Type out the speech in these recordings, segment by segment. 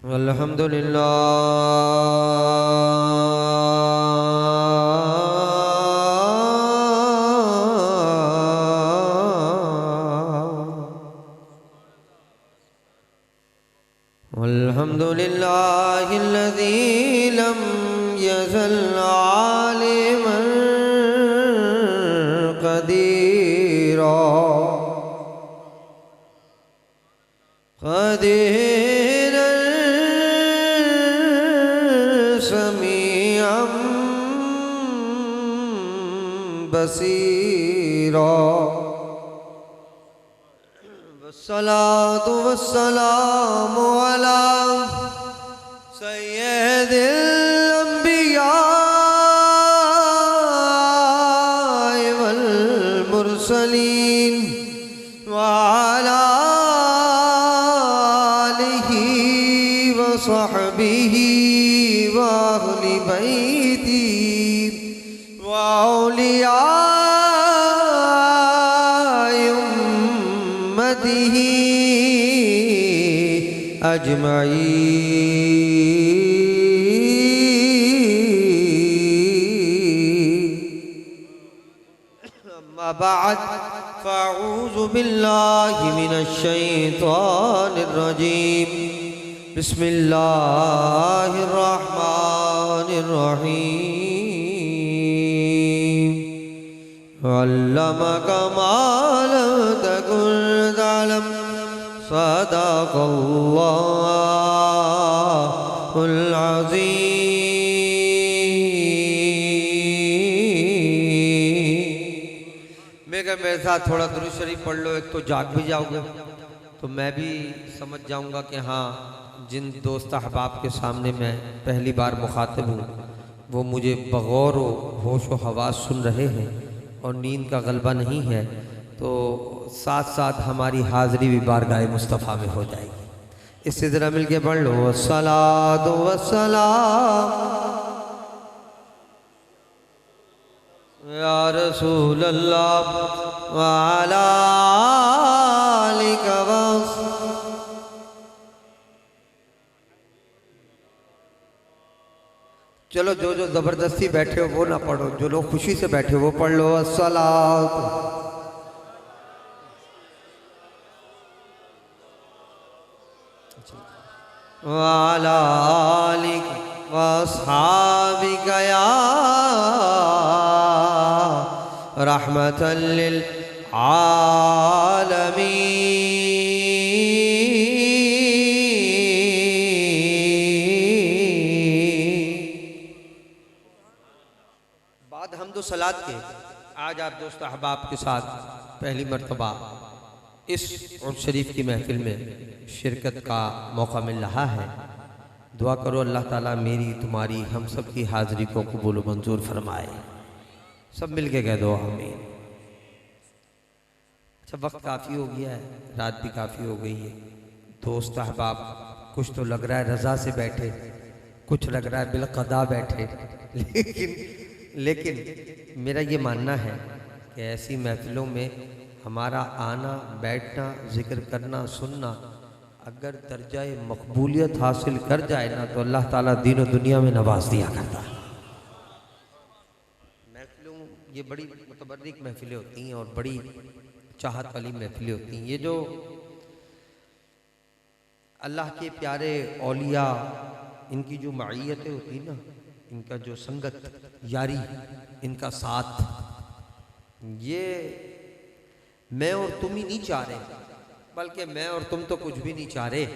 अल्हम्दुलिल्लाहिल्लज़ी lump यज़ल आलिमन क़दीरा क़दीरन समीअन Basira वस्सलातु वस्सलामु अला सय्यदिल अंबिया वल मुरसलीन व अला आलिहि व सहबिहि व अहलि बैति व औलिया अजमईन। अम्मा बाद फ़अऊज़ु बिल्लाहि मिनश शैतानिर रजीम। बिस्मिल्लाहिर रहमानिर रहीम। अल्लमका मा लम तकुन तअलम सदक़ल्लाहुल अज़ीम। मेरे साथ थोड़ा दुरूद शरीफ पढ़ लो, एक तो जाग भी जाओगे तो मैं भी समझ जाऊंगा कि हाँ, जिन दोस्त अहबाब के सामने मैं पहली बार मुखातिब हूँ वो मुझे बगौर होश व हवास सुन रहे हैं और नींद का गलबा नहीं है, तो साथ साथ हमारी हाज़री भी बारगाह मुस्तफ़ा में हो जाएगी। इससे ज़रा मिल के पढ़ लो, वस्सलातु वस्सलाम या रसूल अल्लाह व अला आलिका व चलो जो जो ज़बरदस्ती बैठे हो वो ना पढ़ो, जो लोग खुशी से बैठे हो वो पढ़ लो। अस्सलातु व अला आलिका व अस्हाबिका या रहमतल लिल आलमीन। बाद हम्दो सलात के आज आप दोस्त अहबाब के साथ पहली मर्तबा इस उर्स शरीफ की महफिल में शिरकत का मौका मिल रहा है। दुआ करो अल्लाह ताला मेरी तुम्हारी हम सब की हाज़री को कबूल मंजूर फरमाए। सब मिल के कह दो आमीन। अच्छा, वक्त काफ़ी हो गया है, रात भी काफ़ी हो गई है। दोस्त अहबाब कुछ तो लग रहा है रज़ा से बैठे, कुछ लग रहा है बिलक़दा बैठे, लेकिन मेरा ये मानना है कि ऐसी महफिलों में हमारा आना, बैठना, जिक्र करना, सुनना अगर दर्जाए मकबूलियत हासिल कर जाए ना तो अल्लाह ताला दीन और दुनिया में नवाज दिया करता है। महफिलों ये बड़ी मुतबर्रिक महफिलें होती हैं और बड़ी चाहत वाली महफिलें होती हैं। ये जो अल्लाह के प्यारे औलिया, इनकी जो मईयतें होती ना, इनका जो संगत यारी, इनका साथ, ये मैं और तुम ही नहीं चाह रहे, बल्कि मैं और तुम तो कुछ भी नहीं चाह रहे।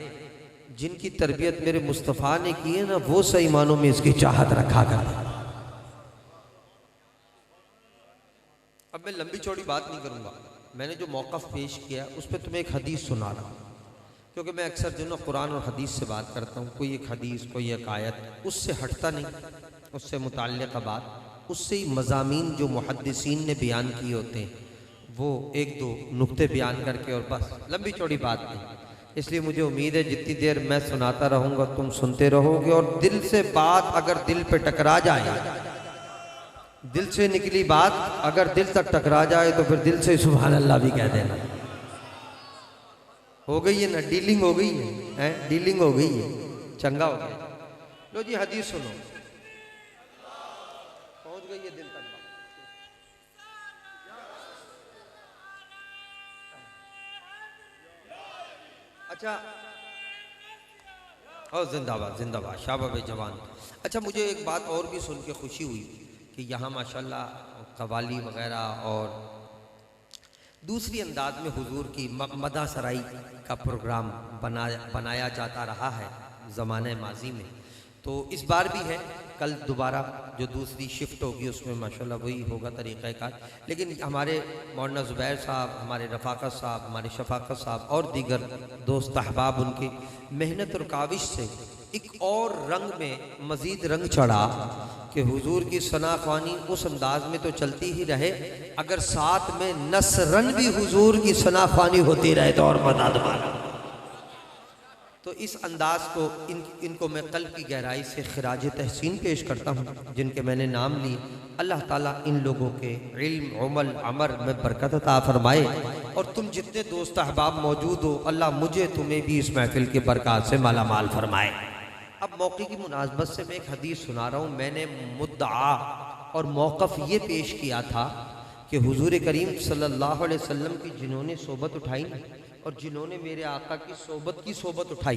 जिनकी तरबियत मेरे मुस्तफ़ा ने की है ना, वो सही मानों में इसकी चाहत रखा कर। अब मैं लंबी चौड़ी बात नहीं करूँगा, मैंने जो मौक़िफ़ पेश किया उस पर तुम्हें एक हदीस सुना रहा हूँ, क्योंकि मैं अक्सर जो ना कुरान और हदीस से बात करता हूँ, कोई एक हदीस, कोई एक आयत, उससे हटता नहीं, उससे मुताल्लिक़ बात, उससे ही मज़ामीन जो मुहद्दिसीन ने बयान किए होते हैं वो एक दो नुक्ते बयान करके, और बस लंबी चौड़ी बात नहीं। इसलिए मुझे उम्मीद है जितनी देर मैं सुनाता रहूँगा तुम सुनते रहोगे, और दिल से बात अगर दिल पे टकरा जाए, दिल से निकली बात अगर दिल तक टकरा जाए तो फिर दिल से सुभान अल्लाह भी कह देना। हो गई है ना, डीलिंग हो गई है, डीलिंग हो गई है। चंगा हो गया। लो जी हदीस सुनो, पहुंच गई है दिल तक। अच्छा, और जिंदाबाद जिंदाबाद, शाबाब जवान। अच्छा, मुझे एक बात और भी सुन के खुशी हुई कि यहाँ माशाल्लाह कवाली वगैरह और दूसरी अंदाज में हुजूर की मदा सराई का प्रोग्राम बनाया जाता रहा है ज़माने माजी में, तो इस बार भी है। कल दोबारा जो दूसरी शिफ्ट होगी उसमें माशाल्लाह वही होगा तरीक़ाकार। लेकिन हमारे मौलाना ज़ुबैर साहब, हमारे रफ़ाकत साहब, हमारे शफ़ाकत साहब और दीगर दोस्त अहबाब उनके मेहनत और काविश से एक और रंग में मज़ीद रंग चढ़ा कि हुजूर की सनाख्वानी उस अंदाज में तो चलती ही रहे, अगर साथ में नसरन भी हुजूर की सनाख्वानी होती रहे तो और मदद माना। तो इस अंदाज को इनको मैं कल्ब की गहराई से खिराज तहसीन पेश करता हूँ, जिनके मैंने नाम ली। अल्लाह ताला इन लोगों के इल्म, अमल, अमर में बरकत अता फरमाए, और तुम जितने दोस्त अहबाब मौजूद हो, अल्लाह मुझे तुम्हें भी इस महफिल के बरकत से माला माल फरमाए। अब मौके की मुनासबत से मैं एक हदीस सुना रहा हूँ। मैंने मुद्दा और मौक़िफ़ ये पेश किया था कि हुजूर करीम सल्लल्लाहु अलैहि वसल्लम की जिन्होंने सोबत उठाई और जिन्होंने मेरे आका की सोबत उठाई,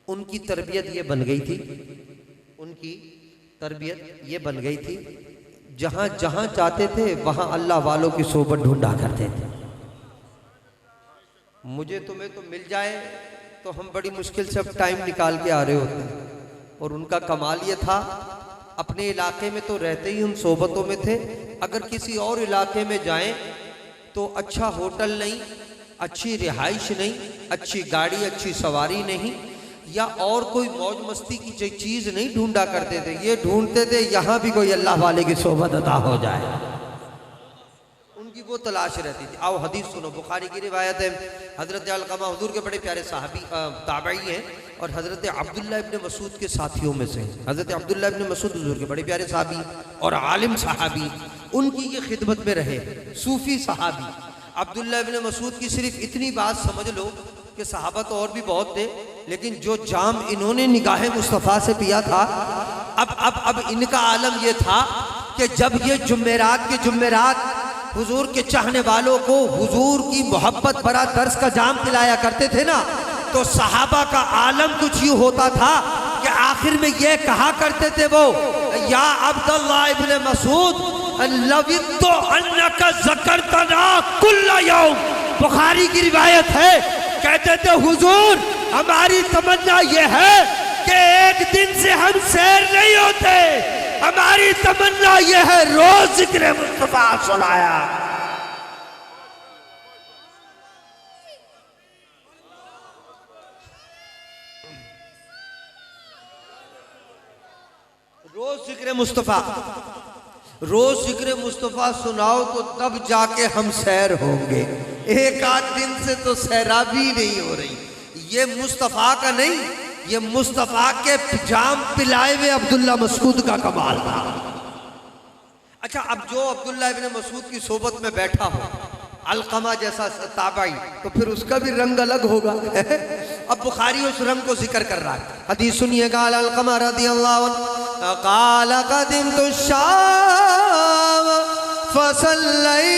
उनकी तरबियत ये बन गई थी, उनकी तरबियत ये बन गई थी, जहाँ जहाँ जाते थे वहाँ अल्लाह वालों की सोबत ढूंढा करते थे। मुझे तुम्हें तो मिल जाए तो हम बड़ी मुश्किल से अब टाइम निकाल के आ रहे होते हैं, और उनका कमाल ये था, अपने इलाके में तो रहते ही उन सोबतों में थे, अगर किसी और इलाके में जाएं तो अच्छा होटल नहीं, अच्छी रिहाइश नहीं, अच्छी गाड़ी, अच्छी सवारी नहीं, या और कोई मौज मस्ती की चीज़ नहीं ढूंढा करते थे। ये ढूंढते थे यहाँ भी कोई अल्लाह वाले की सोबत अता हो जाए, उनकी वो तलाश रहती थी। आओ हदीस सुनो, बुखारी की रिवायत है। हज़रत अलक़मा हुज़ूर के बड़े प्यारे साहबी ताबई हैं और हज़रत अब्दुल्लाह इब्न मसूद के साथियों में से। हज़रत अब्दुल्लाह इब्न मसूद हुज़ूर के बड़े प्यारे साहबी और आलिम साहबी, उनकी ये खिदमत में रहे, सूफ़ी साहबी। अब्दुल्लाह इब्न मसूद की सिर्फ इतनी बात समझ लो कि सहाबा तो और भी बहुत थे, लेकिन जो जाम इन्होंने निगाह मुस्तफ़ा से पिया था, अब इनका आलम ये था कि जब ये जुमेरात के जुमेरात हुजूर के चाहने वालों को हुजूर की मोहब्बत भरा दर्स का जाम पिलाया करते थे ना, तो सहाबा का आलम कुछ यूँ होता था कि आखिर में ये कहा करते थे वो, या अब्दुल्लाह इब्न मसूद लवित्तो अन्नका ज़करतना कुल्ला यौम। बुखारी की रिवायत है, कहते थे हुजूर हमारी तमन्ना ये है कि एक दिन से हम सैर नहीं होते, हमारी तमन्ना ये है रोज जिक्र मुस्तफा सुनाया। रोज जिक्र मुस्तफा, रोज जिक्र मुस्तफा सुनाओ तो तब जाके हम सैर होंगे, एक आध दिन से तो सैराबी नहीं हो रही। ये मुस्तफा का नहीं, ये मुस्तफा के जाम पिलाए हुए अब्दुल्ला मसूद का कमाल था। अच्छा, अब जो अब्दुल्ला इब्न मसूद की सोबत में बैठा हो, अलकमा जैसा ताबाई, तो फिर उसका भी रंग अलग होगा। अब बुखारी उस रंग को जिक्र कर रहा है। हदीस सुनिएगा। अलकमा रदियल्लाहु अन्हु क़ाल क़दिमतु शाम फसल्लैतु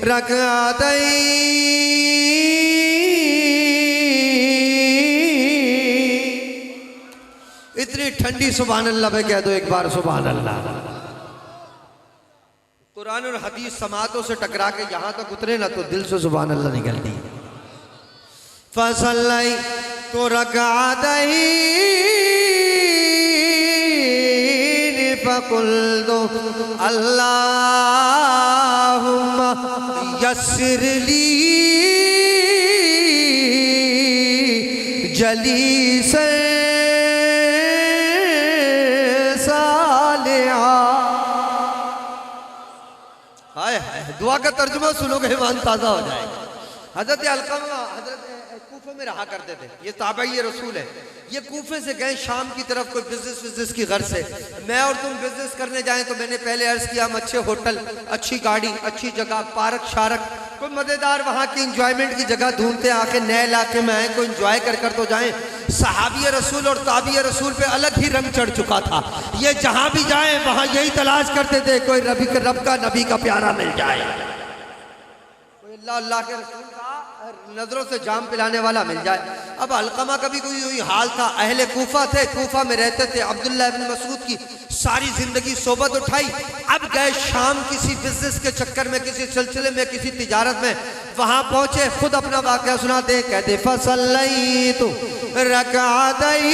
रकअतैन। इतनी ठंडी सुभान अल्लाह में कह दो एक बार सुभान अल्लाह। कुरान और हदीस समातों से टकरा के यहाँ तक उतरे ना तो दिल से सुभान अल्लाह निकलती। फसल्लै तो रकअतैन फकुल्तु अल्लाहुम्मा यस्सिर ली जलीसन दुआ का तर्जुमा सुनोगे ईमान ताज़ा हो जाएगा। हज़रत अलक़मा कूफे में रहा करते थे, ये ताबई रसूल है। ये कूफे से गए शाम की तरफ कोई बिजनेस की गर्ज से। मैं और तुम बिजनेस करने जाएं तो मैंने पहले अर्ज़ किया हम अच्छे होटल, अच्छी गाड़ी, अच्छी जगह, पार्क शारक कोई मज़ेदार वहाँ की इंजॉयमेंट की जगह ढूंढते हैं, आके नए इलाके में आए, कोई इंजॉय कर तो जाएं। सहाबी रसूल और ताबी रसूल पे अलग ही रंग चढ़ चुका था। ये जहाँ भी जाएं वहाँ यही तलाश करते थे कोई रब का नबी का प्यारा मिल जाए, कोई अल्लाह के रसूल का नजरों से जाम पिलाने वाला मिल जाए। अब अलकमा का भी कोई हाल था, अहले कूफा थे, कूफा में रहते थे, अब्दुल्लाह इब्न मसूद की सारी जिंदगी सोबत उठाई। अब गए शाम किसी बिजनेस के चक्कर में, किसी सिलसिले में, किसी तिजारत में, वहां पहुंचे, खुद अपना वाकया सुनाते, कहते फसल्लई तो रकातई,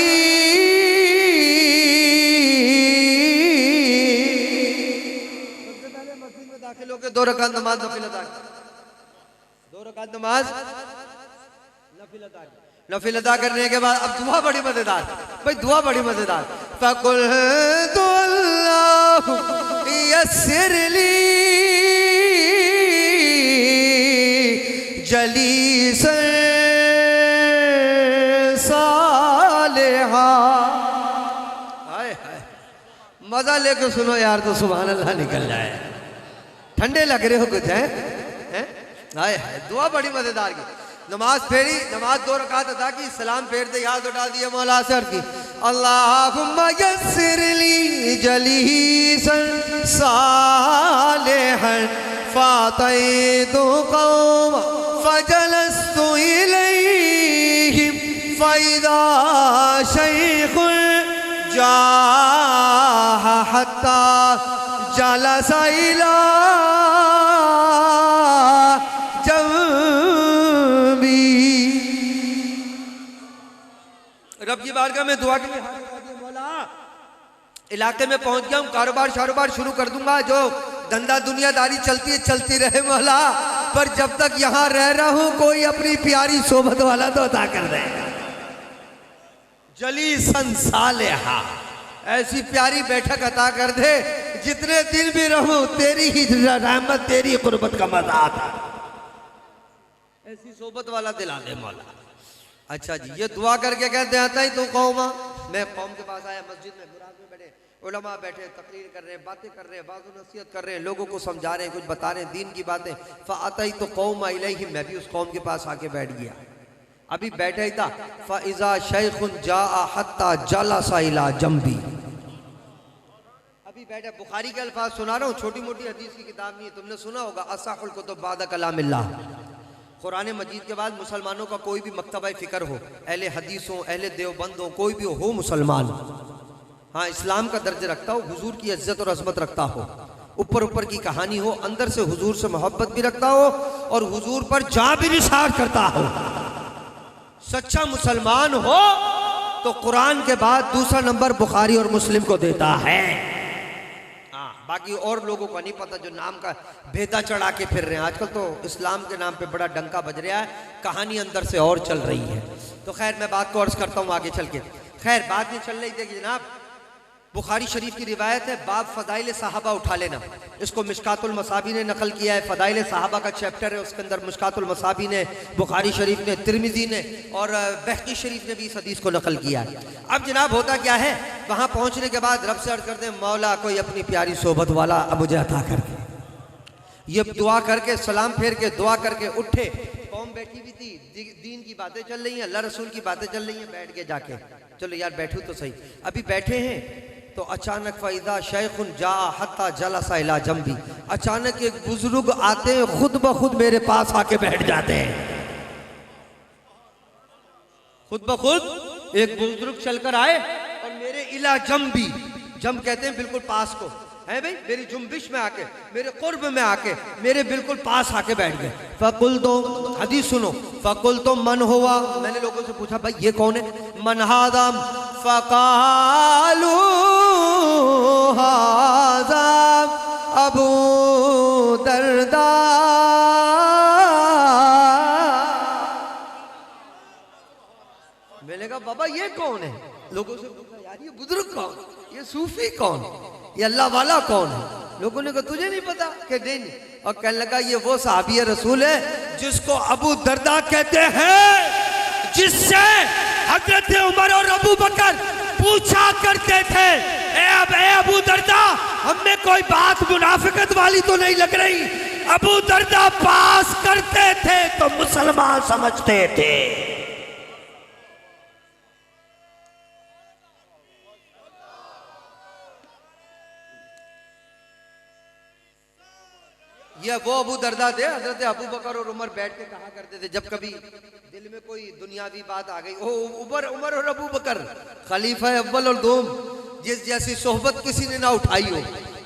सबसे पहले मस्जिद में दाखिल होकर 2 रकात नमाज नफिल अदा की, 2 रकात नमाज नफिल अदा की। नफिल अदा करने के बाद अब दुआ बड़ी मजेदार, भाई दुआ बड़ी मजेदार। फकुल तो अल्लाह यस्सिरली जलीसन सालिहा। हाय हाय, मजा लेके सुनो यार तो सुभान अल्लाह निकल जाए। ठंडे लग रहे हो कुछ है? हाय हाय, दुआ बड़ी मजेदार की। नमाज फेरी, नमाज 2 रकात अदा की, सलाम फेरते हाथ उठा दिया, मौला से अर्ज़ की, अल्लाहुम्मा यस्सिरली जलीसन सालिहन फातैतु कौम फजलस्तु इलैहिम फइदा शैखुन जाह हत्ता जलसा इला रब की बारगाह में दुआ के लिए हाथ उठा दिया, मौला इलाके में पहुंच गया हूं, कारोबार शुरू कर दूंगा, जो धंधा दुनियादारी चलती है चलती रहे मौला, पर जब तक यहां रह रहा हूं कोई अपनी प्यारी सोबत वाला तो अदा कर देगा। जलीसन सालिहा, ऐसी प्यारी बैठक अता कर दे जितने दिन भी रहूं तेरी ही रहमत तेरी कुर्बत का मजा आता, ऐसी सोबत वाला दिला दे मौला। अच्छा जी, ये दुआ करके कहते आता ही तो कौमा, मैं कौम के पास आया, मस्जिद में बुराक में बैठे उलमा बैठे, तकरीर कर रहे हैं, बातें कर रहे हैं, बाज़ नसीहत कर रहे हैं, लोगों को समझा रहे हैं, कुछ बता रहे हैं दीन की बातें। फ़अतई तो कौम इलैहि, मैं भी उस कौम के पास आके बैठ गया। अभी बैठा ही था, फ़इज़ा शैख़ुन जाअ हत्ता जलसा इला जंबी, अभी बैठा, बुखारी के अल्फाज सुना रहा हूँ, छोटी मोटी हदीस की किताब नहीं है, तुमने सुना होगा असहुल कुतुब बादा कलामिल्लाह, कुरान मजीद के बाद मुसलमानों का कोई भी मकतबा फ़िक्र हो, अहले हदीस हो, अहले देवबंद हो, कोई भी हो मुसलमान, हाँ इस्लाम का दर्ज रखता हो, हुजूर की इज्जत और अजमत रखता हो, ऊपर की कहानी हो, अंदर से हुजूर से मोहब्बत भी रखता हो और हुजूर पर जान भी निसार करता हो, सच्चा मुसलमान हो तो कुरान के बाद दूसरा नंबर बुखारी और मुस्लिम को देता है। बाकी और लोगों को नहीं पता, जो नाम का भेदा चढ़ा के फिर रहे हैं आजकल, तो इस्लाम के नाम पे बड़ा डंका बज रहा है, कहानी अंदर से और चल रही है। तो खैर मैं बात को अर्ज करता हूँ आगे चल के। खैर बात ये चल रही थी कि जनाब बुखारी शरीफ की रिवायत है, बाब फ़दाइल सहाबा उठा लेना, इसको मिशकातुल मसाबी ने नकल किया है, फ़दाइल सहाबा का चैप्टर है, उसके अंदर मिशकातुल मसाबी ने, बुखारी शरीफ ने, तिरमिज़ी ने और बहकी शरीफ ने भी इस हदीस को नकल किया है। अब जनाब होता क्या है, वहाँ पहुँचने के बाद रब से अर्ज़ करते हैं, मौला कोई अपनी प्यारी सोबत वाला अब मुझे अता करके, ये दुआ करके सलाम फेर के दुआ करके उठे, कौम बैठी भी थी, दीन की बातें चल रही हैं, अल्लाह रसूल की बातें चल रही हैं, बैठ के जाके चलो यार बैठूँ तो सही। अभी बैठे हैं तो अचानक फ़इज़ा शैख़ुन जाअ हत्ता जलसा इला जंबी, अचानक एक बुजुर्ग आते हैं, खुद ब खुद मेरे पास आके बैठ जाते हैं, खुद ब खुद एक बुजुर्ग चलकर आए और मेरे इला जंबी, जम कहते हैं बिल्कुल पास को, है भाई, मेरी जुम्बिश में आके, मेरे कुर्ब में आके, मेरे बिल्कुल पास आके बैठ गए। फ़कुल तो हदीस सुनो, फ़कुल तो मन हुआ, मैंने लोगों से पूछा भाई ये कौन है, मन हादम, फ़क़ालू हाज़ा अबू दरदा, मैंने कहा बाबा ये कौन है, लोगों से पूछा यार ये बुजुर्ग कौन, ये सूफी कौन, ये अल्लाह वाला कौन है, लोगों ने कहा तुझे नहीं पता, कि नहीं, और कहने लगा ये वो सहाबी रसूल है जिसको अबू दरदा कहते हैं, जिससे हजरत उमर और अबू बकर पूछा करते थे, ए अबू दरदा हमें कोई बात मुनाफिकत वाली तो नहीं लग रही, अबू दरदा पास करते थे तो मुसलमान समझते थे। ये वो अबू दरदा थे, हजरत अबू बकर और उमर बैठ के कहा करते थे, जब कभी दिल में कोई दुनियावी बात आ गई, ओ उमर और अबू बकर खलीफा अव्वल और दोम, जिस जैसी सोहबत किसी ने ना उठाई हो,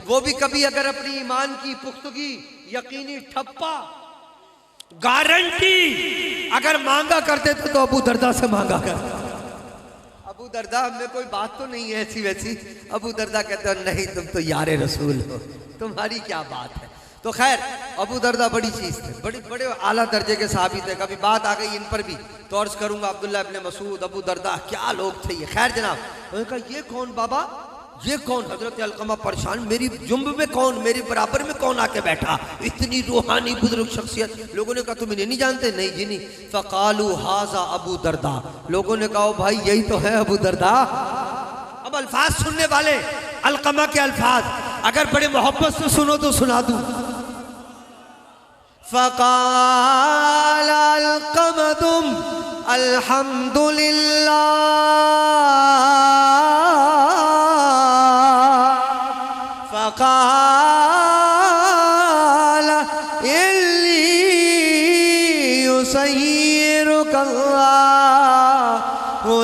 वो भी कभी अगर अपनी ईमान की पुख्तगी, यकीनी ठप्पा, गारंटी अगर मांगा करते थे तो अबू दरदा से मांगा करते। अबू दरदा में कोई बात तो नहीं है ऐसी वैसी। अबू दरदा कहते हैं नहीं तुम तो यारे रसूल हो, तुम्हारी क्या बात है। तो खैर अबू दरदा बड़ी चीज थे, बड़े आला दर्जे के सहाबी थे। कभी बात आ गई इन पर भी तो अर्ज करूंगा अब्दुल्ला इब्ने मसूद, अबू दरदा, क्या लोग थे ये। खैर जनाब, उन्होंने कहा ये कौन बाबा, ये कौन? हजरत अलकमा परेशान, मेरी जुम्ब में कौन, मेरे बराबर में कौन आके बैठा, इतनी रूहानी बुजुर्ग शख्सियत। लोगों ने कहा तुम इन्हें नहीं जानते? नहीं जी नहीं। फ़क़ालू हाज़ा अबू दरदा, लोगों ने कहा भाई यही तो है अबू दरदा। अब अल्फाज सुनने वाले अलकमा के अल्फाज अगर बड़े मोहब्बत से सुनो तो सुना दूं। फ़क़ाल अलकमतुम अल्हम्दुलिल्लाह, फ़क़ाल इन्नी युसय्यिरुकल्लाहु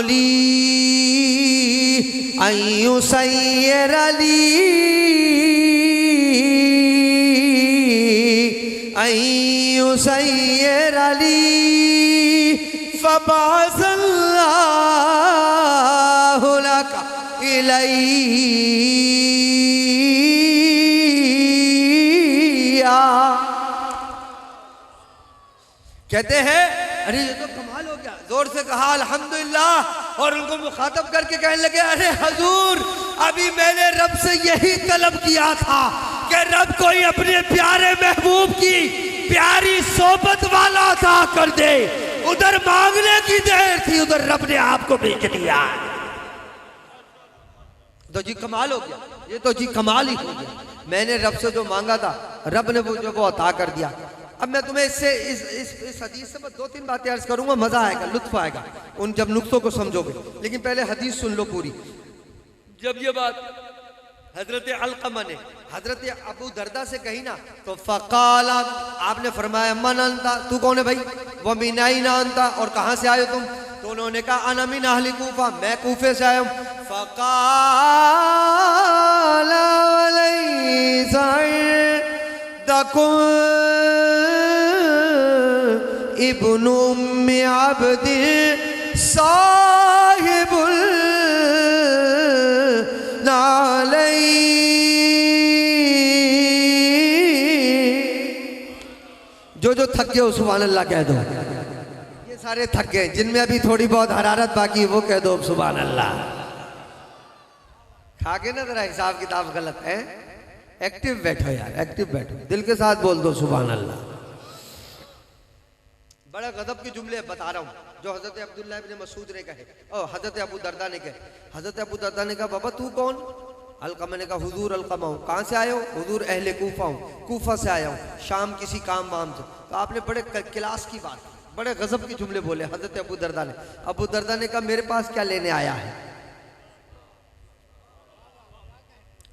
ली अन युसय्यिर ली अन युसय्यिर ली फ़बअसल्लाहु लका इलैया। कहते हैं अरे ये तो कमाल हो गया, जोर से कहा अल्हम्दुलिल्लाह और उनको मुखातब करके कहने लगे अरे हजूर अभी मैंने रब से यही तलब किया था कि रब कोई अपने प्यारे महबूब की प्यारी सोबत वाला अता कर दे। उधर मांगने की देर थी, उधर रब ने आपको भेज दिया। तो जी कमाल हो गया, ये तो जी कमाल ही हो गया। मैंने रब से जो मांगा था रब ने वो अता कर दिया। अब मैं तुम्हें इससे इस हदीस से 2-3 बातें अर्ज करूंगा, मजा आएगा, लुत्फ आएगा उन जब नुक्तों को समझोगे। लेकिन पहले हदीस सुन लो पूरी। जब ये बात हजरत अलकमा ने हजरत अबू दरदा से कही ना तो फ़क़ाल, आपने फरमाया मन अंता, तू कौन है भाई? वो मिन अय्ना अंता, और कहां से आए तुम? तो उन्होंने कहा अना मिन अहली कूफा, मैं कूफे से आया हूं। फ़क़ाल वलैसा इंदकुम इब्नु उम्मी अब्दी साहिबुल नालैन। जो थक गए सुभान अल्लाह कह दो। ये सारे थक गए, जिनमें अभी थोड़ी बहुत हरारत बाकी है वो कह दो सुभान अल्लाह। खा के ना जरा हिसाब किताब गलत है। एक्टिव बैठो यार, एक्टिव बैठो, दिल के साथ बोल दो सुभान अल्लाह। बड़ा गजब के जुमले बता रहा हूँ जो हजरत अब्दुल्लाह इब्ने मसूद ने कहे और हजरत अबू दरदा ने कहे। हजरत अबू दरदा ने कहा बाबा तू कौन? अलकमा ने कहा हुजूर अलकमा हूँ। कहाँ से आए हो? हुजूर अहले कूफा हूँ, कूफा से आया हूँ, शाम किसी काम वाम से। तो आपने बड़े क्लास की बात, बड़े गजब के जुमले बोले हजरत अबू दरदा ने। अबू दरदा ने कहा मेरे पास क्या लेने आया है?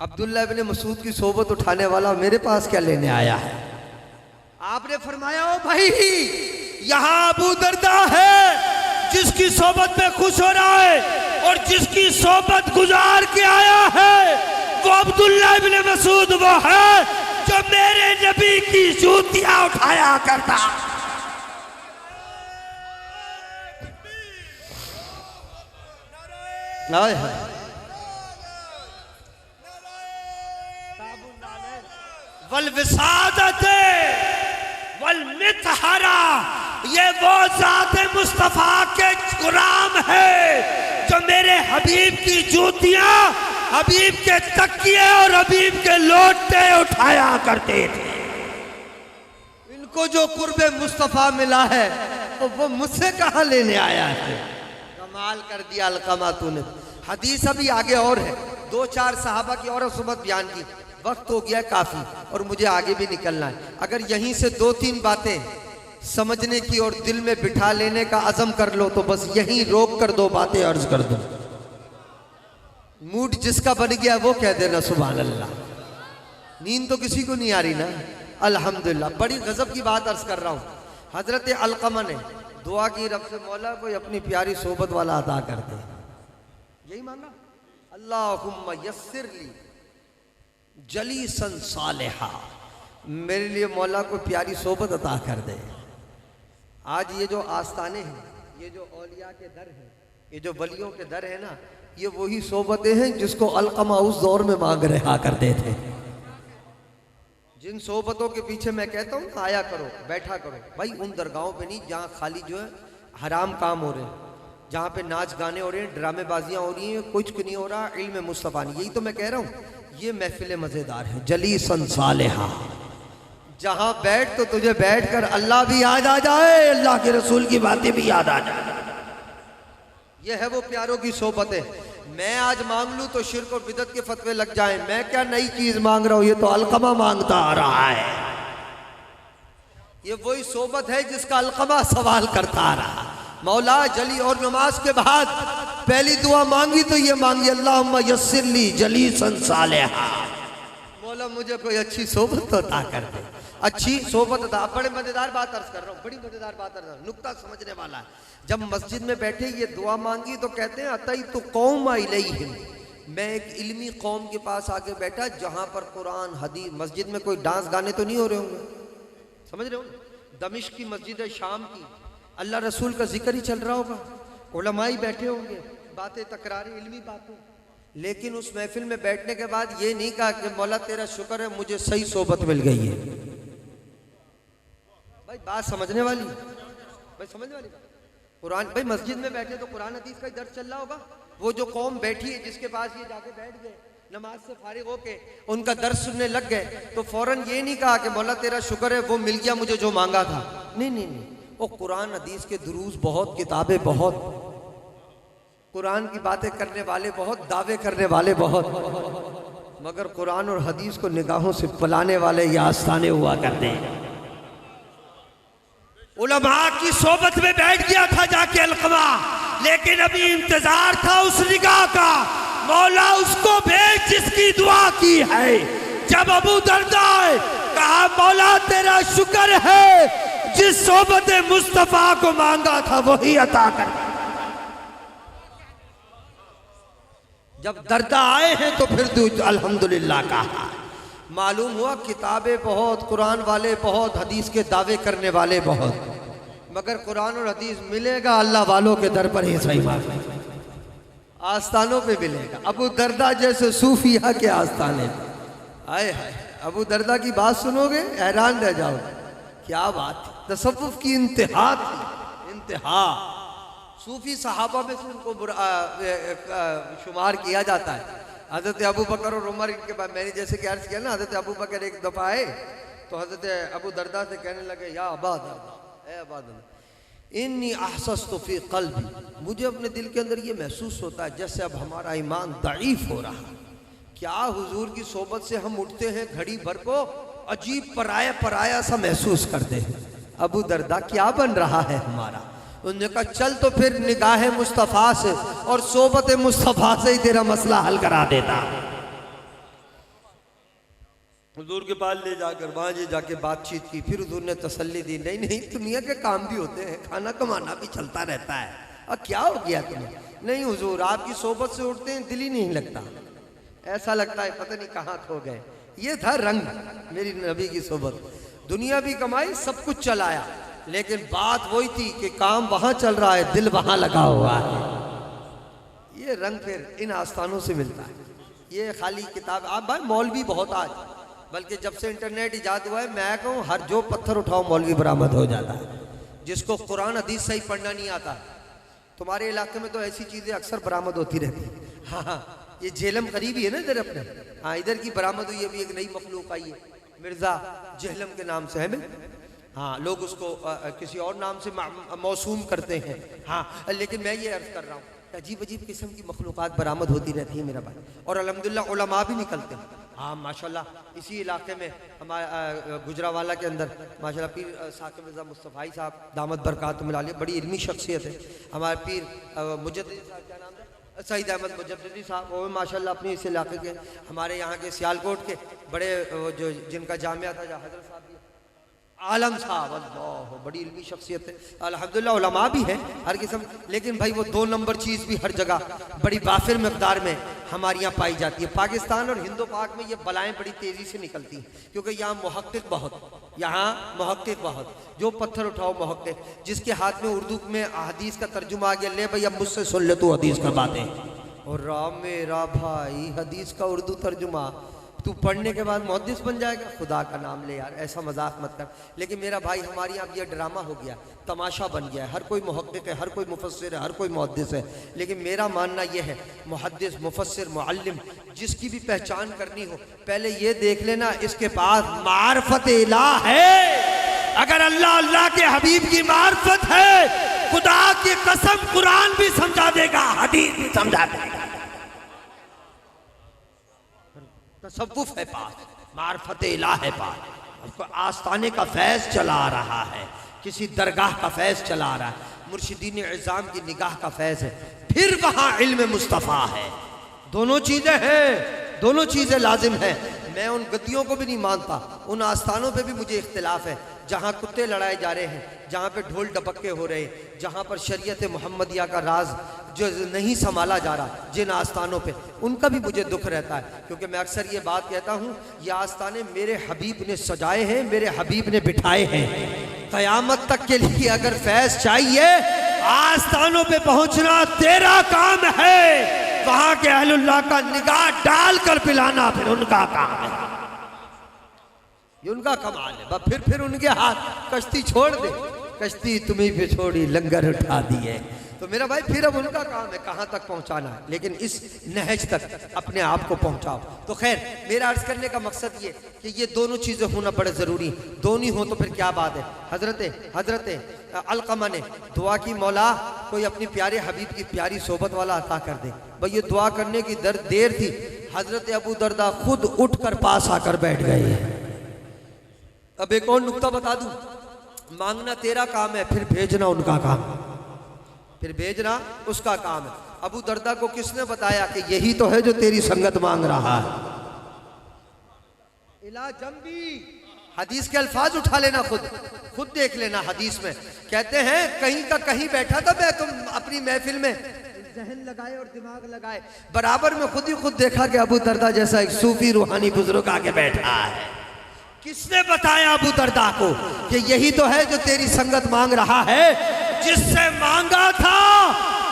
अब्दुल्लाह इब्ने मसूद की सोबत उठाने वाला मेरे पास क्या लेने आया है? आपने फरमाया ओ भाई यहाँ अबू दरदा है जिसकी सोबत में खुश हो रहा है और जिसकी सोबत गुजार के आया है वो अब्दुल्लाह इब्ने मसूद वो है जो मेरे नबी की जूतियां उठाया करता। वल विसादते वल मितहरा, ये वो ज़ात मुस्तफ़ा के गुलाम है जो मेरे हबीब की जूतियां, हबीब के तकिए और हबीब के लोटे उठाया करते थे। इनको जो कुर्बे मुस्तफ़ा मिला है तो वो मुझसे कहाँ लेने आया है? कमाल कर दिया अलकमा तूने। हदीस अभी आगे और है, 2-4 सहाबा की और सुबत बयान की। वक्त हो गया काफ़ी और मुझे आगे भी निकलना है। अगर यहीं से 2-3 बातें समझने की और दिल में बिठा लेने का अज़म कर लो तो बस यहीं रोक कर 2 बातें अर्ज कर दो। मूड जिसका बन गया वो कह देना सुभान अल्लाह। नींद तो किसी को नहीं आ रही ना, अल्हम्दुलिल्लाह। बड़ी गजब की बात अर्ज कर रहा हूँ। हजरत अलकमा ने दुआ की, रब से मौला कोई अपनी प्यारी सोबत वाला अता कर दे। यही मांगा, अल्लाहुम्मा यस्सिर ली जलीसन सालिहा, मेरे लिए मौला को प्यारी सोबत अता कर दे। आज ये जो आस्ताने हैं, ये जो औलिया के दर हैं, ये जो वलियों के दर है ना, ये वही सोबतें हैं जिसको अलकमा उस दौर में मांग रहा करते थे। जिन सोबतों के पीछे मैं कहता हूँ आया करो, बैठा करो, भाई उन दरगाहों पे नहीं जहाँ खाली जो है हराम काम हो रहे हैं, जहाँ पे नाच गाने हो रहे हैं, ड्रामेबाजियाँ हो रही हैं, कुछ नहीं हो रहा, इल्म मुस्तफा नहीं। यही तो मैं कह रहा हूँ, ये महफिल मज़ेदार है। जलीसन सालिहा, जहाँ बैठ तो तुझे बैठ कर अल्लाह भी याद आ जाए, अल्लाह के रसूल की बातें भी याद आ जाए। ये है वो प्यारों की सोबत है। मैं आज मांग लूं तो शिर्क और बिदअत के फतवे लग जाएं। मैं क्या नई चीज मांग रहा हूं, ये तो अलकमा मांगता आ रहा है। ये वही सोबत है जिसका अलकमा सवाल करता आ रहा। मौला जली और नमाज के बाद पहली दुआ मांगी तो ये मांगी, अल्लाहुम्मा यस्सिर ली जलीसन सालिहा, मौला मुझे कोई अच्छी सोबत तो अता कर दे, अच्छी सोबत अता। बड़े मजेदार बात अर्ज कर रहा हूँ, बड़ी मजेदार बात अर्ज, नुक्ता समझने वाला है। जब मस्जिद में बैठे ये दुआ मांगी तो कहते हैं अतई तो कौम इलैहिम, मैं एक इल्मी कौम के पास आके बैठा जहाँ पर कुरान हदीस, मस्जिद में कोई डांस गाने तो नहीं हो रहे होंगे, समझ रहे हो? दमिश्क की मस्जिद है, शाम की, अल्लाह रसूल का जिक्र ही चल रहा होगा, उलमा ही बैठे होंगे, बातें तकरारी इल्मी बातें। लेकिन उस महफिल में बैठने के बाद ये नहीं कहा कि मौला तेरा शुक्र है मुझे सही सोबत मिल गई है। भाई बात समझने वाली, भाई समझने वाली बात। कुरान, भाई मस्जिद में बैठे तो कुरान हदीस का ही दर्द चल रहा होगा। वो जो कौम बैठी है जिसके पास ये जाके बैठ गए, नमाज से फारिग होके उनका दर्द सुनने लग गए, तो फौरन ये नहीं कहा कि मौला तेरा शुक्र है वो मिल गया मुझे जो मांगा था। नहीं नहीं नहीं, वो कुरान हदीस के दुरूस बहुत, किताबें बहुत, कुरान की बातें करने वाले बहुत, दावे करने वाले बहुत, मगर कुरान और हदीस को निगाहों से पलाने वाले ये आस्थाने हुआ करते हैं। उलमा की सोबत में बैठ गया था जाके अलकमा, लेकिन अभी इंतजार था उस निगाह का, मौला उसको भेज जिसकी दुआ की है। जब अबू दरदा कहा मौला तेरा शुक्र है जिस सोबत मुस्तफा को मांगा था वही अता कर। जब दरदा आए हैं तो फिर अल्हम्दुलिल्लाह कहा। मालूम हुआ किताबें बहुत, कुरान वाले बहुत, हदीस के दावे करने वाले बहुत, मगर कुरान और हदीस मिलेगा अल्लाह वालों के दर पर ही सही बात, आस्थानों पे मिलेगा। अबू दरदा जैसे सूफिया के आस्थाने, आए हाय, अबू दरदा की बात सुनोगे हैरान रह जाओगे, क्या बात, तसव्वुफ की इंतहा थी, इंतहा। सूफी सहाबा में से उनको शुमार किया जाता है। हज़रत अबू बकर और उमर, इनके बाद मैंने जैसे कि अर्ज किया ना, हज़रत अबू बकर एक दफ़ा आए तो हज़रत अबू दरदा से कहने लगे, या अबा दरदा, ए अबा दरदा, इन्नी अहसस्तु फी क़ल्बी, मुझे अपने दिल के अंदर ये महसूस होता है जैसे अब हमारा ईमान दईफ हो रहा। क्या हुजूर की सोबत से हम उठते हैं घड़ी भर को अजीब पराया पराया सा महसूस करते हैं। अबू दरदा क्या बन रहा है हमारा? उन्होंने कहा चल तो फिर निगाह मुस्तफ़ा से और सोबत मुस्तफ़ा से ही तेरा मसला हल करा देता। हुजूर के पास ले जाकर वहाँ जे जाके बातचीत की, फिर हुजूर ने तसल्ली दी, नहीं नहीं दुनिया के काम भी होते हैं, खाना कमाना भी चलता रहता है, अब क्या हो गया तुम्हें? नहीं हुजूर आपकी सोबत से उठते हैं दिल ही नहीं लगता, ऐसा लगता है पता नहीं कहाँ खो गए। ये था रंग मेरी नबी की सोबत। दुनिया भी कमाई, सब कुछ चलाया, लेकिन बात वही थी कि काम वहाँ चल रहा है, दिल वहाँ लगा हुआ है। ये रंग फिर इन आस्थानों से मिलता है। ये खाली किताब, आप भाई मौलवी बहुत आज, बल्कि जब से इंटरनेट इजाद हुआ है मैं कहूँ हर जो पत्थर उठाओ मौलवी बरामद हो जाता है। जिसको कुरान हदीस सही पढ़ना नहीं आता, तुम्हारे इलाके में तो ऐसी चीज़ें अक्सर बरामद होती रहती हैं। हाँ हाँ, ये झेलम करीबी है ना इधर अपने, हाँ इधर की बरामद हुई, अभी एक नई मखलूक आई है मिर्ज़ा झेलम के नाम से है। हाँ लोग उसको किसी और नाम से मौसूम करते हैं। हाँ लेकिन मैं ये अर्ज कर रहा हूँ अजीब अजीब किस्म की मखलूक़ात बरामद होती रहती है मेरा भाई, और अल्हम्दुलिल्लाह उलमा भी निकलते हैं। हाँ माशाल्लाह इसी इलाके में हमारे गुजरावाला के अंदर माशाल्लाह पीर साकिब रज़ा मुस्तफ़ाई साहब दामद बरकातुहुल आलिया बड़ी इल्मी शख्सियत है। हमारे पीर मुजद्दिदी साहब, क्या नाम है, सईद अहमद मुजद्दिदी साहब, वो माशाल्लाह अपने इस इलाके के, हमारे यहाँ के सियालकोट के बड़े जो जिनका जामिया था हज़रत साहब आलम साहब, अल्लाह बड़ी इल्मी शख्सियत है अल्हम्दुलिल्लाह, उलमा भी हैं हर किस्म। लेकिन भाई वो 2 नंबर चीज़ भी हर जगह बड़ी वाफिर मकदार में हमारे यहाँ पाई जाती है। पाकिस्तान और हिंदो पाक में ये बलाएं बड़ी तेज़ी से निकलती हैं क्योंकि यहाँ मुहक्किक बहुत, यहाँ मुहक्किक बहुत, जो पत्थर उठाओ मुहक्किक, जिसके हाथ में उर्दू में हदीस का तर्जुमा आ गया, ले भाई अब मुझसे सुन ले तू हदीस का बातें, और राम मेरा भाई हदीस का उर्दू तर्जुमा तू पढ़ने के बाद मुहद्दिस बन जाएगा, खुदा का नाम ले यार, ऐसा मजाक मत कर। लेकिन मेरा भाई हमारे यहाँ ये ड्रामा हो गया, तमाशा बन गया है, हर कोई मुहक्किक है, हर कोई मुफस्सिर है, हर कोई मुहद्दिस है। लेकिन मेरा मानना यह है मुहद्दिस, मुफस्सिर, मुअल्लिम जिसकी भी पहचान करनी हो पहले ये देख लेना इसके पास मारफत इलाह है। अगर अल्लाह अल्लाह के हबीब की मार्फत है, खुदा की कसम कुरान भी समझा देगा, हदीस भी समझा देगा। तसव्वुफ है पास, मारफत इलाह है पास, उसको आस्ताने का फैज़ चला आ रहा है, किसी दरगाह का फैज़ चला आ रहा है, मुर्शिदीन इज़ाम की निगाह का फैज़ है, फिर वहाँ इल्म मुस्तफ़ा है। दोनों चीज़ें हैं, दोनों चीज़ें लाजिम हैं। मैं उन गद्दियों को भी नहीं मानता, उन आस्थानों पे भी मुझे इख्तिलाफ है जहाँ कुत्ते लड़ाए जा रहे हैं, जहाँ पे ढोल डबक्के हो रहे हैं, जहाँ पर शरीयत मुहम्मदिया का राज जो नहीं संभाला जा रहा, जिन आस्थानों पे, उनका भी मुझे दुख रहता है। क्योंकि मैं अक्सर ये बात कहता हूँ, ये आस्थाने मेरे हबीब ने सजाए हैं, मेरे हबीब ने बिठाए हैं। क़यामत तक के लिए अगर फैज़ चाहिए, आस्थानों पे पहुंचना तेरा काम है, वहां के अहलुल्लाह का निगाह डाल कर पिलाना फिर उनका काम है, ये उनका कमाल है। फिर उनके हाथ कश्ती छोड़ दे, कश्ती तुम्हीं पे छोड़ी लंगर उठा दिए, तो मेरा भाई फिर अब उनका काम है कहाँ तक पहुँचाना है, लेकिन इस नहज तक अपने आप को पहुँचाओ। तो खैर मेरा अर्ज़ करने का मकसद ये कि ये दोनों चीज़ें होना बड़े ज़रूरी, दोनों हो तो फिर क्या बात है। हज़रत अलक़मा ने दुआ की, मौला कोई अपनी प्यारे हबीब की प्यारी सोबत वाला अता कर दे। भाई ये दुआ करने की देर थी, हज़रत अबू दरदा खुद उठ कर पास आकर बैठ गए। अब एक और नुक्ता बता दूं, मांगना तेरा काम है, फिर भेजना उनका काम, फिर भेजना उसका काम है। अबू दरदा को किसने बताया कि यही तो है जो तेरी संगत मांग रहा है? इला जंबी, हदीस के अल्फाज उठा लेना, खुद देख लेना। हदीस में कहते हैं कहीं का कहीं बैठा था मैं, तुम अपनी महफिल में जहन लगाए और दिमाग लगाए, बराबर में खुद देखा कि अबू दरदा जैसा एक सूफी रूहानी बुजुर्ग आके बैठा है। किसने बताया अबू दरदा को कि यही तो है जो तेरी संगत मांग रहा है? जिससे मांगा था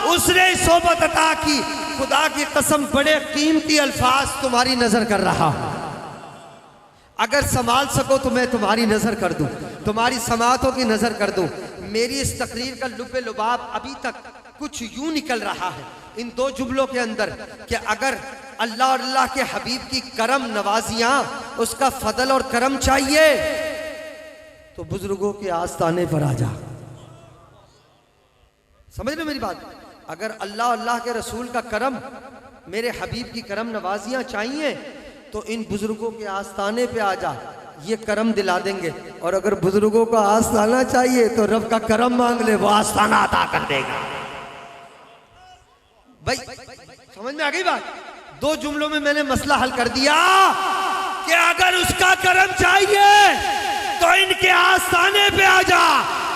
उसने सोबत अता की। खुदा की कसम बड़े कीमती अल्फाज तुम्हारी नजर कर रहा हूं, अगर संभाल सको तो मैं तुम्हारी नजर कर दूं, तुम्हारी समातों की नजर कर दूं। मेरी इस तकरीर का लुब्बे लुबाब अभी तक कुछ यूं निकल रहा है इन 2 जुमलों के अंदर कि अगर अल्लाह और अल्लाह के हबीब की करम नवाजियां, उसका फजल और करम चाहिए तो बुजुर्गों के आस्ताने पर आ जा। समझ रहे मेरी बात? अगर अल्लाह अल्लाह के रसूल का करम, मेरे हबीब की करम नवाजियां चाहिए तो इन बुजुर्गों के आस्ताने पे आ जा, ये करम दिला देंगे। और अगर बुजुर्गों का आस्ताना चाहिए तो रब का करम मांग ले, वो आस्ताना अता कर देगा। भाई समझ में आ गई बात? 2 जुमलों में मैंने मसला हल कर दिया कि अगर उसका करम चाहिए तो इनके आस्थाने पे आ जा,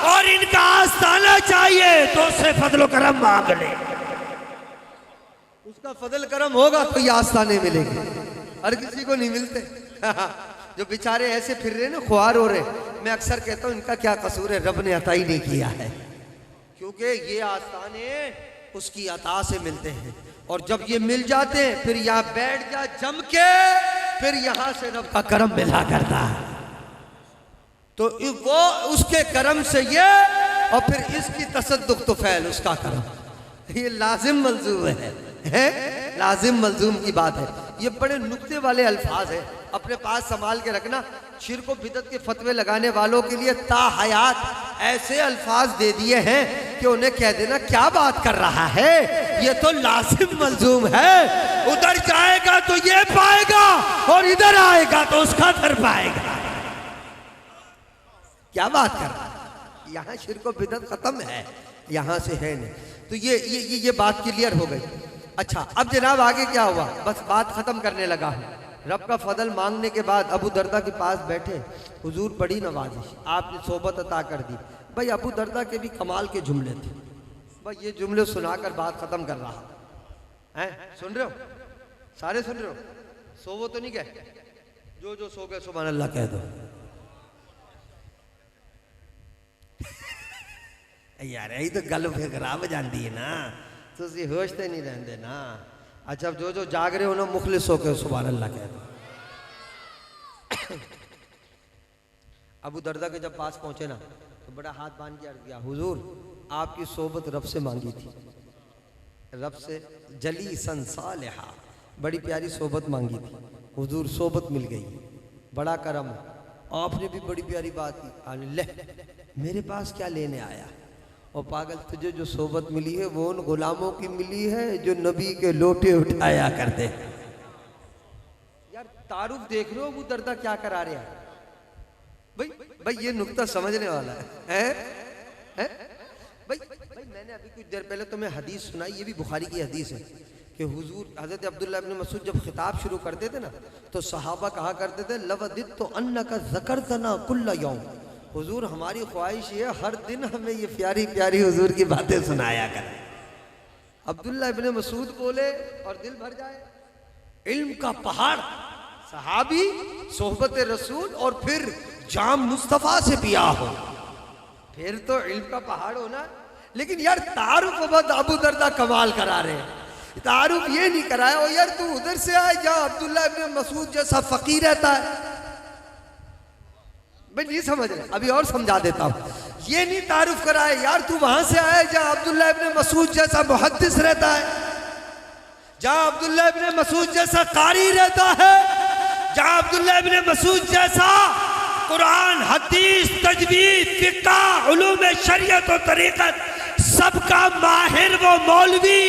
और इनका आस्थाना चाहिए तो उससे फजल करम मांग ले। उसका फजल करम होगा तो ये आस्थाने मिलेंगे, हर किसी को नहीं मिलते। जो बेचारे ऐसे फिर रहे ना, ख्वार हो रहे, मैं अक्सर कहता हूँ इनका क्या कसूर है, रब ने अता ही नहीं किया है। क्योंकि ये आस्थाने उसकी अता से मिलते हैं, और जब ये मिल जाते हैं फिर यहाँ बैठ जा जम के, फिर यहाँ से रब का करम मिला करता है। तो वो उसके करम से ये, और फिर इसकी तसद्दुक तो फैल उसका करम, ये लाजिम मलजूम है, लाजिम मलजूम की बात है। ये बड़े नुक्ते वाले अल्फाज है, अपने पास संभाल के रखना। शिर्क और बिदअत के फतवे लगाने वालों के लिए ताहयात ऐसे अल्फाज दे दिए हैं कि उन्हें कह देना क्या बात कर रहा है, ये तो लाजिम मलजूम है। उधर जाएगा तो ये पाएगा और इधर आएगा तो उसका दर पाएगा। क्या बात कर रहा है, यहाँ शिर्क और बिदअत खत्म है, यहाँ से है नहीं। तो ये बात क्लियर हो गई। अच्छा, अब जनाब आगे क्या हुआ, बस बात खत्म करने लगा हूँ। रब का फजल मांगने के बाद अबू दरदा के पास बैठे, हुजूर बड़ी नवाजिश, आपने सोबत अता कर दी। भाई अबू दरदा के भी कमाल के जुमले थे। भाई ये जुमले सुनाकर बात खत्म कर रहा है। सुन रहे हो, सारे सुन रहे हो? सोवो तो नहीं गए, जो जो सो गए सुभान अल्लाह कह दो। यार यही तो गल फिर खराब जाती है ना, तो होश तो नहीं रहते ना। अच्छा, जो जो जाग रहे हो ना मुखलिस होकर सुभान अल्लाह कह दो। अबू दरदा के जब पास पहुंचे ना तो बड़ा हाथ बांध के अर्ज किया, हुजूर आपकी सोबत रब से मांगी थी, रब से जली संसालिहा, बड़ी प्यारी सोबत मांगी थी, हुजूर सोबत मिल गई, बड़ा करम, आपने भी बड़ी प्यारी बात की। ले मेरे पास क्या लेने आया? और पागल, तुझे जो सोबत मिली है वो उन गुलामों की मिली है जो नबी के लोटे उठाया करते। यार तारुफ देख रहे हो अबू दरदा क्या करा रहे हैं? भाई ये नुक्ता समझने वाला है? भाई मैंने अभी कुछ देर पहले तुम्हें हदीस सुनाई, ये भी बुखारी की हदीस है कि हुजूर हजरत अब्दुल्लाह इब्न मसूद जब खिताब शुरू करते थे ना तो सहाबा कहा करते थे, लवदित तो अन्नका ज़करतना कुल्ला यौम, हुजूर हमारी ख्वाहिश ये हर दिन हमें ये प्यारी प्यारी हुजूर की बातें सुनाया करें। अब्दुल्लाह इब्न मसूद बोले और दिल भर जाए। इल्म का पहाड़, सहाबी, सोहबत रसूल और फिर जाम मुस्तफ़ा से पिया हो, फिर तो इल्म का पहाड़ होना। लेकिन यार तारुफ अबू दरदा कमाल करा रहे हैं। तारुफ ये नहीं कराया ओ यार तू उधर से आए जहाँ अब्दुल्लाह इब्न मसूद जैसा फकीर रहता है। भाई नहीं समझ रहे, अभी और समझा देता हूँ। ये नहीं तारुफ कराए यार तू वहां से आए जहाँ अब्दुल्लाह इब्न मसूद जैसा मुहद्दिस रहता है, जहाँ अब्दुल्लाह इब्न मसूद जैसा कारी रहता है, जहाँ अब्दुल्लाह इब्न मसूद जैसा कुरान, हदीस, तजवीद, फिक़्ह, उलूम शरीयत और तरीक़त सबका माहिर, वो मौलवी,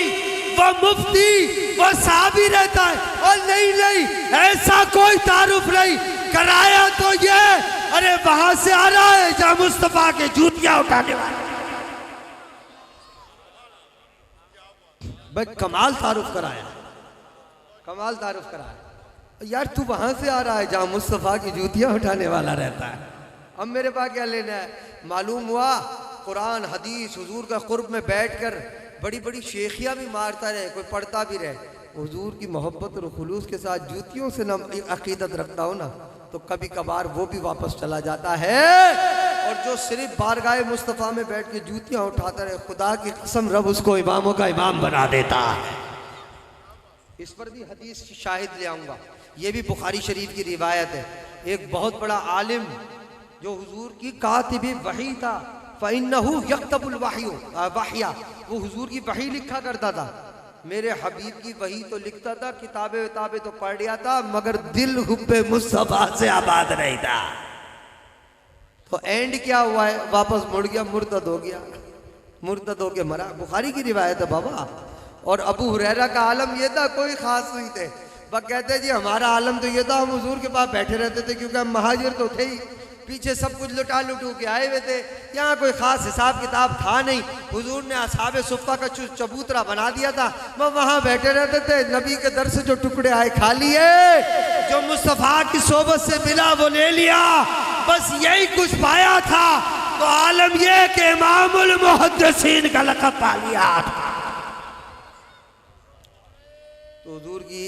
वो मुफ्ती, वो साहबी रहता है। और नहीं ऐसा कोई तारुफ नहीं कराया तो ये, अरे वहां से आ रहा है जहाँ मुस्तफा के जूतियां उठाने वाले। भाई कमाल तारुफ कराया, कमाल तारुफ कराया। यार तू वहां से आ रहा है जहाँ मुस्तफा की जूतियां उठाने वाला रहता है। अब मेरे पास क्या लेना है? मालूम हुआ कुरान हदीस हुजूर का कुर्ब में बैठकर बड़ी बड़ी शेखियाँ भी मारता रहे, कोई पढ़ता भी रहे। हुजूर की मोहब्बत और खुलूस के साथ जूतियों से न अकीदत रखता हो ना तो कभी कभार वो भी वापस चला जाता है। और जो सिर्फ बारगाह मुस्तफ़ा में बैठ के जूतियाँ उठाता रहे, खुदा की कसम रब उसको इमामों का इमाम बना देता है। इस पर भी हदीस की शाहिद ले आऊँगा, ये भी बुखारी शरीफ की रिवायत है। एक बहुत बड़ा आलिम जो हुजूर की कातिबी वही था, फ़इन्नहु यक्तबुल वाहिया, वो हुजूर की वही लिखा करता था। मेरे हबीब की वही तो लिखता था, किताबें विताबें तो पढ़ लिया था, मगर दिल हुब्बे मुस्तफा से आबाद नहीं था। तो एंड क्या हुआ है? वापस मुड़ गया, मुर्तद हो गया, मुर्तद हो के मरा। बुखारी की रिवायत है बाबा। और अबू हुरैरा का आलम ये था, कोई खास नहीं थे, बस कहते जी हमारा आलम तो ये था, हम हुजूर के पास बैठे रहते थे क्योंकि हम महाजिर तो थे ही, पीछे सब कुछ लुटा लुटू के आए हुए थे, यहाँ कोई खास हिसाब किताब था नहीं। हुजूर ने असहाबे सुफ़्फ़ा का चबूतरा बना दिया था, वह वहाँ बैठे रहते थे, नबी के दर से जो टुकड़े आए खा लिए, जो मुस्तफ़ा की सोबत से मिला वो ले लिया, बस यही कुछ पाया था। तो आलम यह कि इमामुल मुहद्दिसीन का लक़ब पा लिया। तो हुजूर की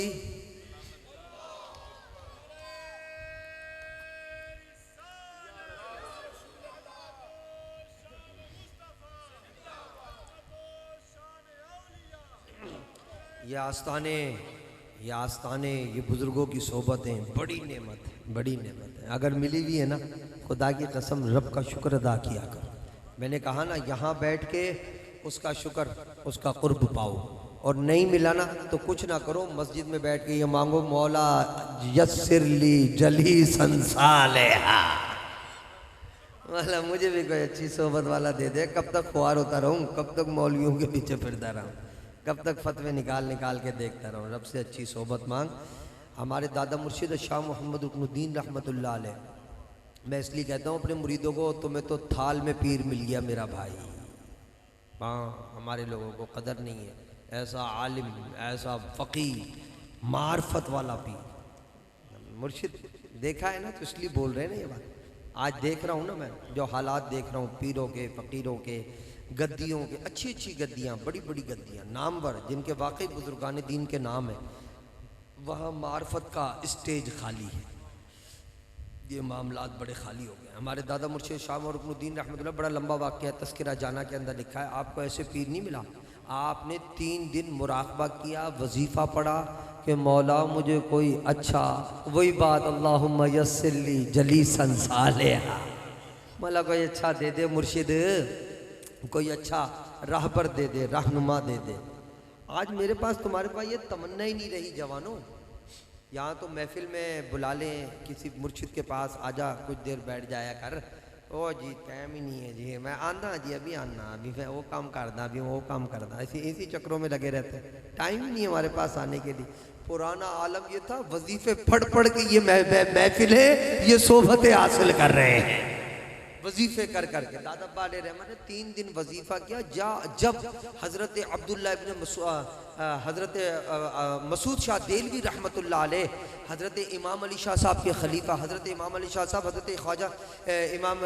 ये आस्ताने, ये बुजुर्गों की सोबतें बड़ी नेमत है, बड़ी नेमत है। अगर मिली भी है ना, खुदा की कसम रब का शुक्र अदा किया कर। मैंने कहा ना, यहाँ बैठ के उसका शुक्र, उसका कुर्ब पाओ। और नहीं मिला ना तो कुछ ना करो, मस्जिद में बैठ के ये मांगो, मौला यस्सिर ली जली संसालेहा, मतलब मुझे भी कोई अच्छी सोबत वाला दे दे। कब तक खुआर होता रहूं, कब तक मौलवियों के पीछे फिरता रहूं, कब तक फतवे निकाल निकाल के देखता रहूं। रब से अच्छी सोबत मांग। हमारे दादा मुर्शिद शाह मोहम्मद रुकनुद्दीन रहमतुल्लाह अलैह, मैं इसलिए कहता हूँ अपने मुरीदों को, तुम्हें तो थाल में पीर मिल गया मेरा भाई। हाँ, हमारे लोगों को कदर नहीं है, ऐसा आलिम, ऐसा फ़कीह, मार्फत वाला पीर मुर्शिद देखा है ना, तो इसलिए बोल रहे हैं ना ये बात। आज देख रहा हूँ ना मैं, जो हालात देख रहा हूँ पीरों के, फ़कीरों के, गद्दियों के, अच्छी अच्छी गद्दियाँ, बड़ी बड़ी गद्दियाँ, नामवर, जिनके वाकई बुजुर्गान दीन के नाम है, वहाँ मार्फत का स्टेज खाली है। ये मामलात बड़े खाली हो गए। हमारे दादा मुर्शिद शाह रुकनुद्दीन रहमतुल्लाह, बड़ा लंबा वाक़या तज़किरा जाना के अंदर लिखा है, आपको ऐसे पीर नहीं मिला, आपने 3 दिन मुराक़बा किया, वजीफ़ा पढ़ा कि मौला मुझे कोई अच्छा, वही बात अल्लाहुम्मा यस्सिर ली जलीसन सालिहा, मौला कोई अच्छा दे दे मुर्शिद, कोई अच्छा राहबर दे दे, रहनुमा दे दे। आज मेरे पास तुम्हारे पास ये तमन्ना ही नहीं रही जवानों। यहाँ तो महफिल में बुला लें किसी मुर्शिद के पास, आजा कुछ देर बैठ जाया कर, ओ जी टाइम ही नहीं है जी, मैं आना जी, अभी आना, अभी मैं वो काम करना, अभी वो काम करना, इसी चक्रों में लगे रहते हैं, टाइम ही नहीं है हमारे पास आने के लिए। पुराना आलम ये था, वजीफे पढ़ पढ़ के ये महफिल है, ये सोबतें हासिल कर रहे हैं, वजीफे कर करके। दादा बाले रहमान ने 3 दिन वजीफा किया। जब हज़रत अब्दुल्ला इब्न हज़रत मसूद शाह देलवी रहमतुल्लाह अलैह, हज़रत इमाम अली शाह साहब के खलीफा, हज़रत इमाम अली शाह साहब, हज़रत ख्वाजा इमाम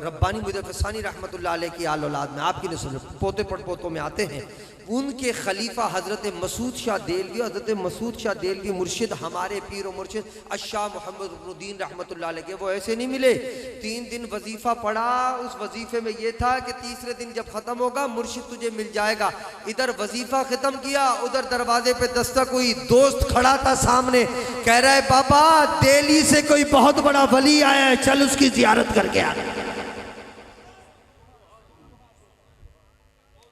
रब्बानी मुदफ़्फ़िसानी रहमतुल्लाह अलैह की आल औलाद में, आपकी नस्ल पोते पड़पोतों में आते हैं, उनके खलीफा हज़रत मसूद शाह देलवी, हज़रत मसूद शाह देलवी मुर्शिद, हमारे पीर व मुर्शिद अशाह मोहम्मद रुकनुद्दीन रहमतुल्लाह अलैह के, वो ऐसे नहीं मिले। 3 दिन वजीफ़ा पढ़ा, उस वजीफ़े में ये था कि तीसरे दिन जब ख़त्म होगा मुर्शिद तुझे मिल जाएगा। इधर वजीफ़ा ख़त्म किया, उधर दरवाजे पे दस्तक हुई, दोस्त खड़ा था सामने, कह रहा है बाबा दिल्ली से कोई बहुत बड़ा वली आया है, चल उसकी जियारत करके आ।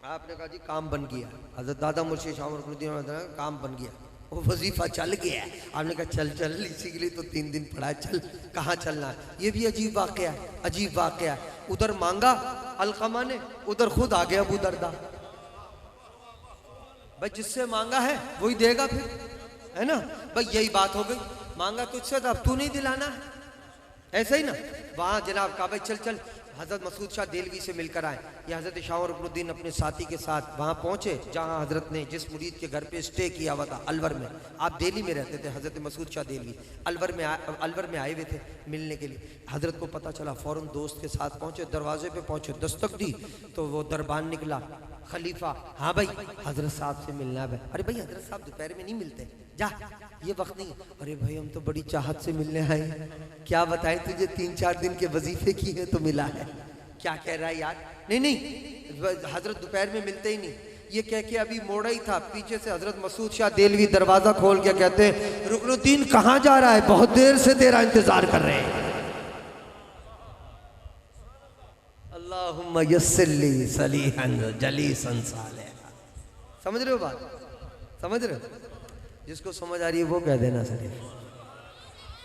आपने कहा जी काम बन गया, हज़रत दादा मुर्शिद शाह रुकनुद्दीन काम बन गया, वो वजीफा चल गया। आपने कहा चल चल, इसी के लिए तो 3 दिन पढ़ा, चल कहाँ चलना है। ये भी अजीब वाक़या है, अजीब वाक़या है। उधर मांगा अलक़मा ने, उधर खुद आ गया अबू दरदा। भाई जिससे मांगा है वही देगा फिर, है ना भाई, यही बात हो गई। मांगा तुझसे तो अब तू नहीं दिलाना, ऐसे ही ना। वहाँ जनाब कहा भाई चल चल हज़रत मसूद शाह देलवी से मिलकर आए। या हज़रत शाह रुकनुद्दीन अपने साथी के साथ वहाँ पहुँचे जहाँ हज़रत ने जिस मुरीद के घर पे स्टे किया हुआ था, अलवर में। आप दिल्ली में रहते थे, हज़रत मसूद शाह देलवी अलवर में आए हुए थे मिलने के लिए। हज़रत को पता चला, फ़ौरन दोस्त के साथ पहुँचे, दरवाजे पे पहुँचे, दस्तक दी तो वो दरबान निकला, खलीफा, हाँ भाई हज़रत साहब से मिलना है। अरे भाई हज़रत साहब दोपहर में नहीं मिलते, जा ये वक्त नहीं। अरे भाई हम तो बड़ी चाहत से मिलने आए, क्या बताएं तुझे 3-4 दिन के वजीफे की है तो मिला है। क्या कह रहा है यार, नहीं नहीं हज़रत दोपहर में मिलते ही नहीं। ये कह के अभी मोड़ा ही था, पीछे से हज़रत मसूद शाह देलवी दरवाज़ा खोल के कहते हैं रुकनुद्दीन कहाँ जा रहा है, बहुत देर से तेरा इंतज़ार कर रहे हैं। अल्लाहुम्मा यस्सिर ली सलीहन जलीसन सालिहा। समझ रहे हो बात, समझ रहे हो? जिसको समझ आ रही है वो कह देना सर।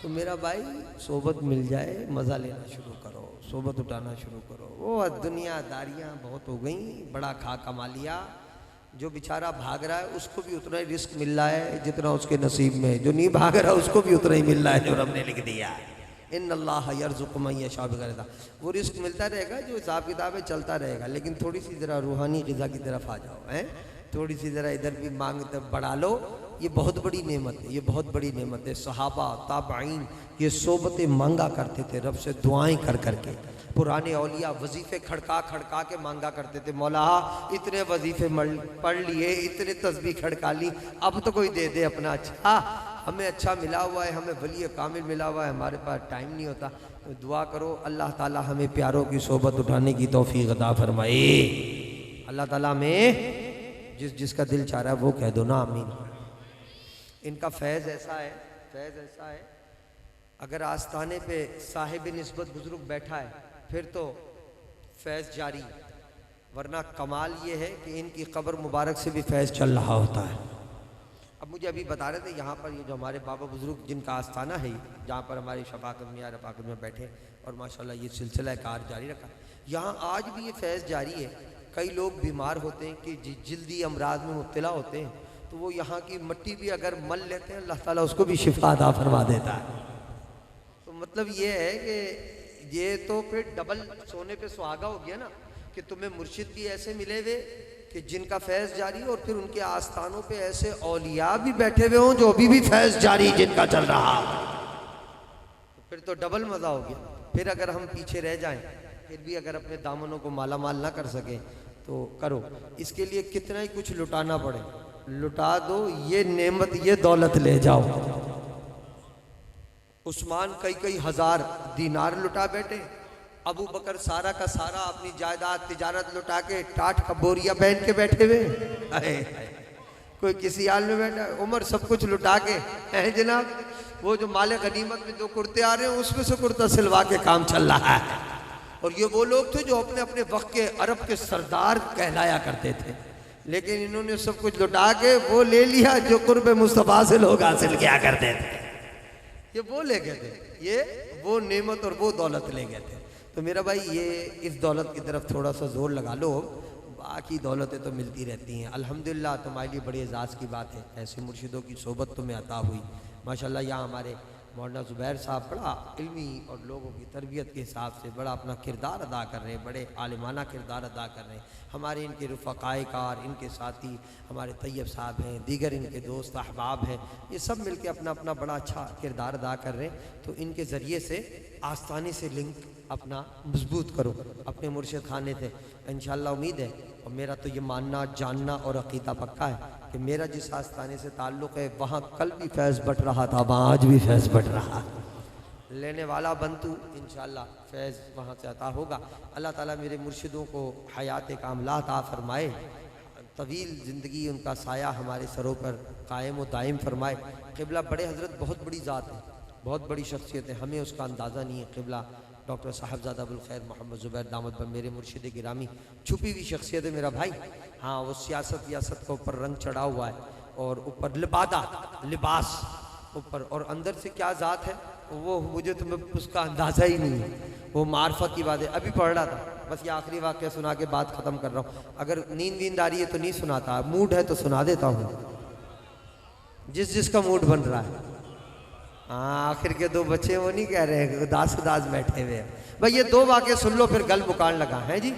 तो मेरा भाई सोबत मिल जाए, मज़ा लेना शुरू करो, सोबत उठाना शुरू करो। वो दुनियादारियाँ बहुत हो गई, बड़ा खा कमा लिया। जो बेचारा भाग रहा है उसको भी उतना ही रिस्क मिल रहा है जितना उसके नसीब में, जो नहीं भाग रहा उसको भी उतना ही मिल रहा है जो रब ने लिख दिया है। इन्नल्लाह यर्ज़ुक़ु मन यशाअ बिग़ैरि हिसाब। वो रिस्क मिलता रहेगा जो हिसाब किताब है चलता रहेगा, लेकिन थोड़ी सी ज़रा रूहानी ग़िज़ा की तरफ आ जाओ, हैं थोड़ी सी ज़रा इधर भी मांग तरफ बढ़ा लो। ये बहुत बड़ी नेमत है, ये बहुत बड़ी नेमत है। सहाबा ताबईन ये सोबतें मांगा करते थे रब से, दुआएं कर करके। पुराने औलिया वजीफ़े खड़का खड़का के मांगा करते थे, मौला इतने वजीफ़े पढ़ लिए, इतने तस्बीह खड़का ली, अब तो कोई दे दे अपना अच्छा, हमें अच्छा मिला हुआ है, हमें वली कामिल मिला हुआ है, हमारे पास टाइम नहीं होता। तो दुआ करो अल्लाह ताला हमें प्यारों की सोबत उठाने की तौफीक अता फरमाए। अल्लाह ताला में जिसका दिल चाह रहा है वो कह दो ना आमीन। इनका फैज़ ऐसा है, फैज़ ऐसा है, अगर आस्थाने पे साहिब निस्बत बुजुर्ग बैठा है फिर तो फैज़ जारी, वरना कमाल ये है कि इनकी कब्र मुबारक से भी फैज़ चल रहा होता है। अब मुझे अभी बता रहे थे यहाँ पर ये जो हमारे बाबा बुजुर्ग जिनका आस्थाना है, जहाँ पर हमारी शफाकत मियाँ रफाकत में बैठे और माशाल्लाह ये सिलसिला कार जारी रखा, यहाँ आज भी ये फैज़ जारी है। कई लोग बीमार होते हैं कि जल्दी अमराज में मुब्तला होते हैं, तो वो यहाँ की मिट्टी भी अगर मल लेते हैं अल्लाह ताला उसको भी शिफा अता फरमा देता है। तो मतलब ये है कि ये तो फिर डबल सोने पे सुहागा हो गया ना, कि तुम्हें मुर्शिद भी ऐसे मिले हुए कि जिनका फैज़ जारी और फिर उनके आस्थानों पे ऐसे औलिया भी बैठे हुए हों जो अभी भी फैज़ जारी जिनका चल रहा, तो फिर तो डबल मज़ा हो गया। फिर अगर हम पीछे रह जाएं, फिर भी अगर अपने दामनों को माला माल ना कर सकें तो करो, इसके लिए कितना ही कुछ लुटाना पड़े लुटा दो, ये नेमत ये दौलत ले जाओ। उस्मान कई हजार दीनार लुटा बैठे, अबू बकर सारा का सारा अपनी जायदाद तिजारत लुटा के टाट का बोरिया पहन के बैठे हुए, कोई किसी हाल में बैठा, उमर सब कुछ लुटा के है जनाब, वो जो माले गनीमत में 2 कुर्ते आ रहे हैं उसमें से कुर्ता सिलवा के काम चल रहा है। और ये वो लोग थे जो अपने अपने वक्त के अरब के सरदार कहलाया करते थे, लेकिन इन्होंने सब कुछ लुटा के वो ले लिया जो कुर्ब मुस्तफा से लोग हासिल किया करते थे। ये वो ले गए थे, ये वो नेमत और वो दौलत ले गए थे। तो मेरा भाई ये इस दौलत की तरफ थोड़ा सा जोर लगा लो, बाकी दौलतें तो मिलती रहती हैं। अल्हम्दुलिल्लाह तुम्हारे लिए बड़ी एजाज़ की बात है, ऐसे मुर्शिदों की सोबत तुम्हें अता हुई माशाल्लाह। यहाँ हमारे मौलाना ज़ुबैर साहब बड़ा इल्मी और लोगों की तरबियत के हिसाब से बड़ा अपना किरदार अदा कर रहे हैं, बड़े आलिमाना किरदार अदा कर रहे हैं। हमारे इनके रफ़क़ाए कार, इनके साथी हमारे तैयब साहब हैं, दीगर इनके दोस्त अहबाब हैं, ये सब मिल के अपना अपना बड़ा अच्छा किरदार अदा कर रहे हैं। तो इनके ज़रिए से आस्थाने से लिंक अपना मजबूत करो अपने मुर्शिद खाने से, इंशाअल्लाह उम्मीद है। और मेरा तो ये मानना जानना और अक़ीदा पक्का है कि मेरा जिस आस्थाने से ताल्लुक़ है वहाँ कल भी फैज़ बट रहा था, वहाँ आज भी फैज़ बट रहा है। लेने वाला बनतू इंशाअल्लाह फैज़ वहाँ से अता होगा। अल्लाह ताला मेरे मुर्शिदों को हयात कामिला अता फरमाए, तवील ज़िंदगी उनका साया हमारे सरों पर कायम व दायम फरमाए। क़िबला बड़े हज़रत बहुत बड़ी ज़ात है, बहुत बड़ी शख्सियत है, हमें उसका अंदाज़ा नहीं है। क़िबला डॉक्टर साहबजादा अबुल खैर मोहम्मद ज़ुबैर दामद पर मेरे मुर्शिद गिरामी छुपी हुई शख्सियत है मेरा भाई। हाँ, वो सियासत वियासत का ऊपर रंग चढ़ा हुआ है और ऊपर लिबास ऊपर, और अंदर से क्या ज़ात है वो मुझे तुम्हें उसका अंदाज़ा ही नहीं है। वो मार्फत की बात है। अभी पढ़ रहा था, बस ये आखिरी वाक़या सुना के बात ख़त्म कर रहा हूँ। अगर नींद आ रही है तो नहीं सुनाता, मूड है तो सुना देता हूँ, जिस जिसका मूड बन रहा है। हाँ, आखिर के 2 बच्चे वो नहीं कह रहे हैं उदास उदास बैठे हुए हैं। भाई ये 2 वाक़े सुन लो फिर गल मुकान लगा है जी।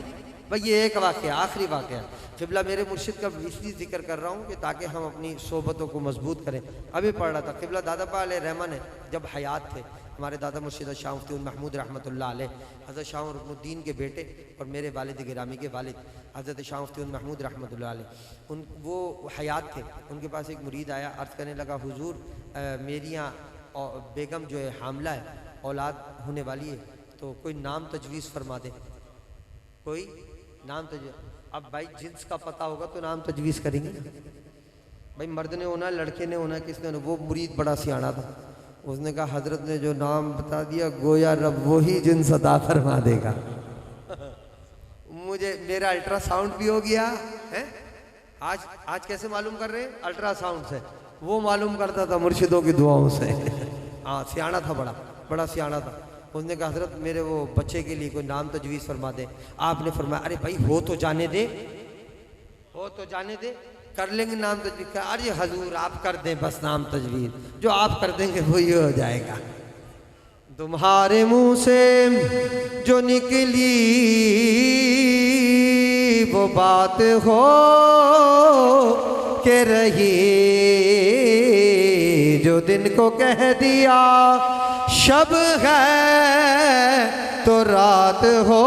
भाई ये एक वाक़या आखिरी वाक़या क़िबला मेरे मुर्शिद का इसलिए जिक्र कर रहा हूँ कि ताकि हम अपनी सोबतों को मजबूत करें। अभी पढ़ रहा था क़िबला दादा पा रहमान है जब हयात थे, हमारे दादा मुर्शिद शाह मुफ्ती महमूद रहमतुल्लाह अलैह हज़रत शाह रुकनुद्दीन के बेटे और मेरे वालिद गिरामी के वालिद हज़रत शाह मुफ्ती महमूद रहमतुल्लाह अलैह उन वो हयात थे। उनके पास एक मुरीद आया, अर्ज़ करने लगा हुजूर मेरी यहाँ और बेगम जो है हामला है, औलाद होने वाली है, तो कोई नाम तजवीज़ फरमा दे, कोई नाम तजवीज़। अब भाई जिन्स का पता होगा तो नाम तजवीज़ करेंगे ना भाई, मर्द ने होना लड़के ने होना किसने होना। वो मुरीद बड़ा सियाना था, उसने कहा हजरत ने जो नाम बता दिया गोया रब वही जिन्स अता फरमा देगा। मुझे मेरा अल्ट्रासाउंड भी हो गया है। आज कैसे मालूम कर रहे हैं? अल्ट्रासाउंड से। वो मालूम करता था मुर्शिदों की दुआओं से। हाँ, सियाना था, बड़ा सियाना था। उसने कहा हजरत मेरे वो बच्चे के लिए कोई नाम तजवीज़ फरमा दे। आपने फरमाया अरे भाई हो तो जाने दे, कर लेंगे नाम तजवीज़। अरे हजूर आप कर दें बस नाम तजवीज़, जो आप कर देंगे वही हो जाएगा। तुम्हारे मुँह से जो निकली वो बात हो के रही, जो दिन को कह दिया शब है तो रात हो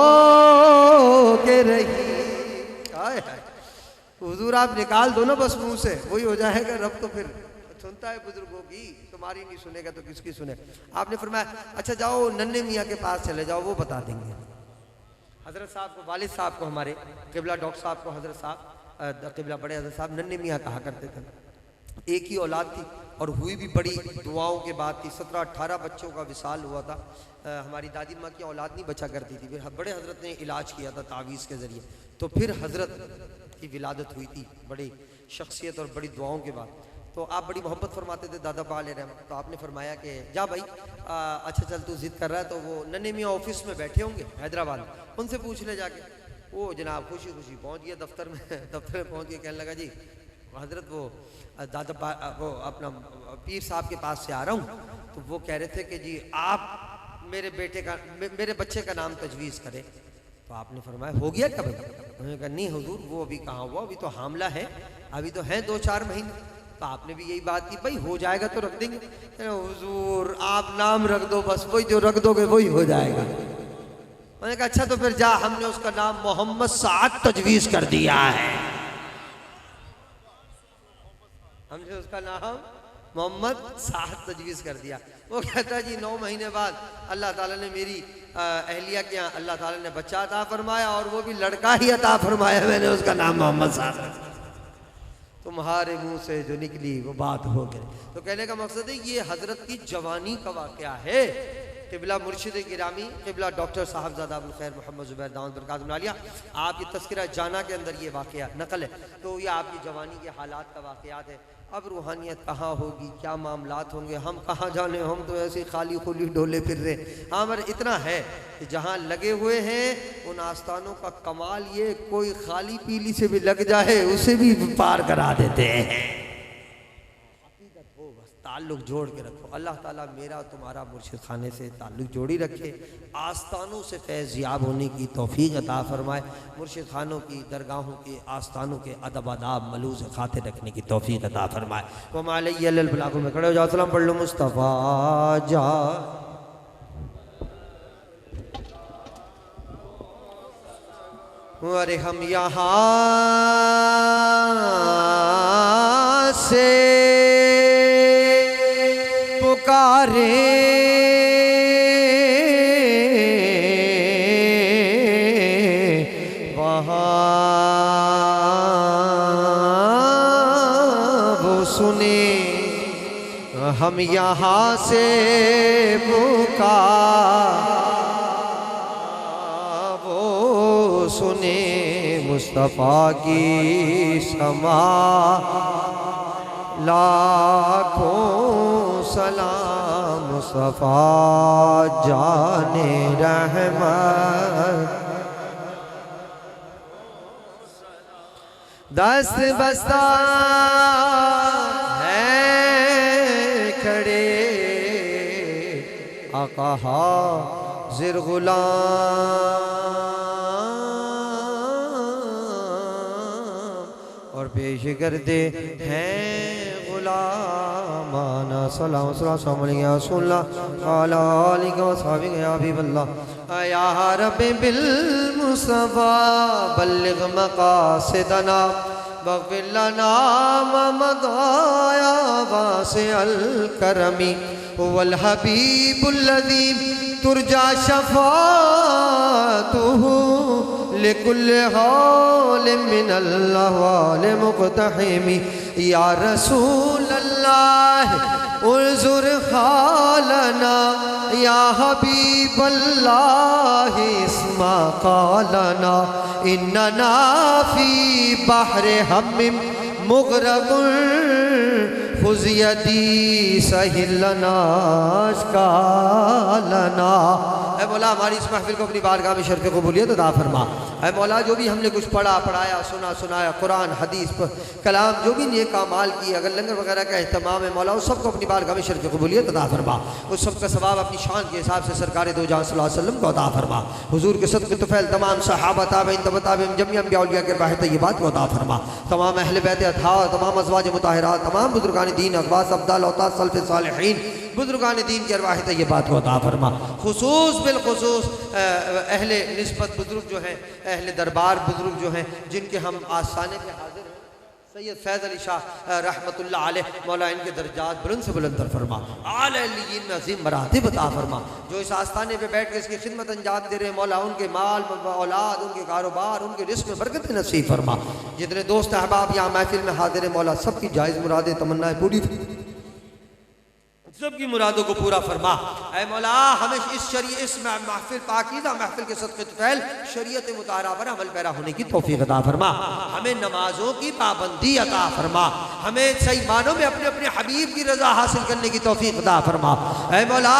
के रही। हुजूर आप निकाल दो ना बस मुंह से, वही हो जाएगा। रब तो फिर सुनता है बुजुर्गों की, तुम्हारी नहीं सुनेगा तो किसकी सुने। आपने फरमाया अच्छा जाओ नन्हे मियाँ के पास चले जाओ, वो बता देंगे। हजरत साहब को, वालिद साहब को, हमारे क़िबला डॉक्टर साहब को हजरत साहब क़िबला बड़े हजरत साहब नन्हे मियाँ कहा करते थे। एक ही औलाद थी और हुई भी बड़ी दुआओं के बाद थी। 17-18 बच्चों का विसाल हुआ था। हमारी दादी माँ की औलाद नहीं बचा करती थी। फिर बड़े हजरत ने इलाज किया था तावीज़ के ज़रिए, तो फिर हजरत की विलादत हुई थी बड़ी शख्सियत और बड़ी दुआओं के बाद। तो आप बड़ी मोहब्बत फरमाते थे दादा पाले रहमत। तो आपने फरमाया कि जा भाई, अच्छा चल तू ज़िद कर रहा है तो वो नन्हे मियाँ ऑफिस में बैठे होंगे हैदराबाद, उनसे पूछ ले जाके। वो जनाब खुशी खुशी पहुँच गया दफ्तर में। दफ्तर में पहुँच के कहने लगा जी हजरत वो वो अपना पीर साहब के पास से आ रहा हूँ। तो वो कह रहे थे कि जी आप मेरे बच्चे का नाम तजवीज़ करें। तो आपने फरमाया हो गया क्या भाई? उन्होंने कहा नहीं हुजूर, वो अभी कहाँ हुआ, अभी तो हामला है, अभी तो है 2-4 महीने। तो आपने भी यही बात की, भाई हो जाएगा तो रख देंगे। हुजूर आप नाम रख दो बस, वही जो रख दोगे वही हो जाएगा। मैंने कहा अच्छा तो फिर जा, हमने उसका नाम मोहम्मद साद तजवीज़ कर दिया है। हमने उसका नाम मोहम्मद साद तजवीज़ कर दिया। वो कहता जी 9 महीने बाद अल्लाह ताला ने मेरी अहलिया के यहाँ अल्लाह ताला ने बच्चा अता फरमाया, और वो भी लड़का ही अता फरमाया। मैंने उसका नाम मोहम्मद साद। तुम्हारे मुंह से जो निकली वो बात हो गई। तो कहने का मकसद है ये हजरत की जवानी का वाक़या है। क़िबला मुर्शिद गिरामी क़िबला डॉक्टर साहबजादा अबुल खैर मोहम्मद ज़ुबैर दाऊद बरकातुहू आलिया, आपकी तज़किरा जाना के अंदर ये वाक़या नकल है। तो ये आपकी जवानी के हालात का वाक़यात है। अब रूहानियत कहाँ होगी, क्या मामलात होंगे, हम कहाँ जाने, हम तो ऐसे खाली खुली डोले फिर रहे। हाँ मगर इतना है कि जहाँ लगे हुए हैं उन आस्थानों का कमाल ये, कोई खाली पीली से भी लग जाए उसे भी पार करा देते हैं। ताल्लुक़ जोड़ के रखो। अल्लाह ताला मेरा तुम्हारा मुर्शिद खाने से ताल्लुक़ जोड़ी रखे, आस्थानों से फैज़ याब होने की तौफीक अता फरमाए, मुर्शिद खानों की दरगाहों के आस्थानों के अदब आदाब मलूज़ खाते रखने की तौफीक अता फरमाए। वो मालैल बलागों में खड़े हो जाओ, सलाम पढ़ लो मुस्तफ़ा जा। अरे हम यहाँ से पुकारे वहाँ वो सुने, हम यहाँ से वो सुने, मुस्तफ़ा की समा लाखों सलाम, मुस्तफ़ा जाने रहमत। दस्त बस्ता है खड़े आका हाज़िर गुलाम, और पेश करते हैं गुलामाना सलाम सलाम या सुल्ला अला आलिका व सहाबिका या हबीबल्लाह या रब्बी बिल मुस्तफा बल्लिग मकासिदना वग़फिर लना मा मदाया वासिअल करमी वल हबीबुल्लज़ी तुरजा शफ़ाअतुहु लिकुल्लि हाल मिनल अहवाल मुक़तहिमी या रसूल अल्लाह उज़ुर हालना या हबीब अल्लाह इस्मा क़ालना इन्नना फ़ी बहरि हम्मिम मुग़रक़ुन ख़ुज़यदी सहिलना अश्कालना। ऐ मौला हमारी इस महफिल को अपनी बारगाह में शर्फ़ क़बूलियत अता फरमा। ऐ मौला जो भी हमने कुछ पढ़ा पढ़ाया सुना सुनाया कुरान हदीस पर कलाम जो भी नेक अमाल किए, अगर लंगर वगैरह का अहतमाम है मौला उस सबको अपनी बारगाह में शर्फ़ क़बूलियत अता फरमा। उस सब का सवाब अपनी शान के हिसाब से सरकार दो जहां सल्लल्लाहु अलैहि वसल्लम को अता फरमा। हुजूर के सदक़े तुफ़ैल तमाम सहाबा ताबईन तबा ताबईन जमीअ अंबिया औलिया के बाहिर तय्यबात को अता फरमा। तमाम अहले बैत अतहार, तमाम अज़वाज मुताहिरात, तमाम बुज़ुर्गान दीन अक़वास अब्दाल औताद सल्फ़े सालिहीन बुज़ुर्गान दीन की अरवाह तय्यबात को अता फरमा। खुसूस बिलखुसूस अहले निस्बत बुज़ुर्ग जो हैं, अहले दरबार बुज़ुर्ग जो हैं, जिनके हम आस्थाने पे हाज़िर हैं, सैयद फैज़ अली शाह रहमतुल्लाह अलैह, मौला इनके दर्जात बुलंद से बुलंदर फरमा, आले अलीयीन में अजीम मरातिब अता फरमा। जो इस आस्थाने पे बैठ के इसकी खिदमत अंजाम दे रहे मौला उनके माल औलाद, उनके कारोबार, उनके रिस्क में बरकत नसीब फरमा। जितने दोस्त अहबाब यहाँ महफिल में हाजिर है मौला सबकी जायज़ मुरादें तमन्नाएं पूरी, सबकी मुरादों को पूरा फरमा। ऐ मौला हमें इस महफिल पाकीज़ा महफिल के सदक़े तुफ़ैल शरीयत मुताहरा पर अमल पैरा होने की तौफीक अता फरमा। हमें नमाजों की पाबंदी अता फरमा। हमें सही मानों में अपने अपने हबीब की रज़ा हासिल करने की तौफीक अता फरमा। ऐ मौला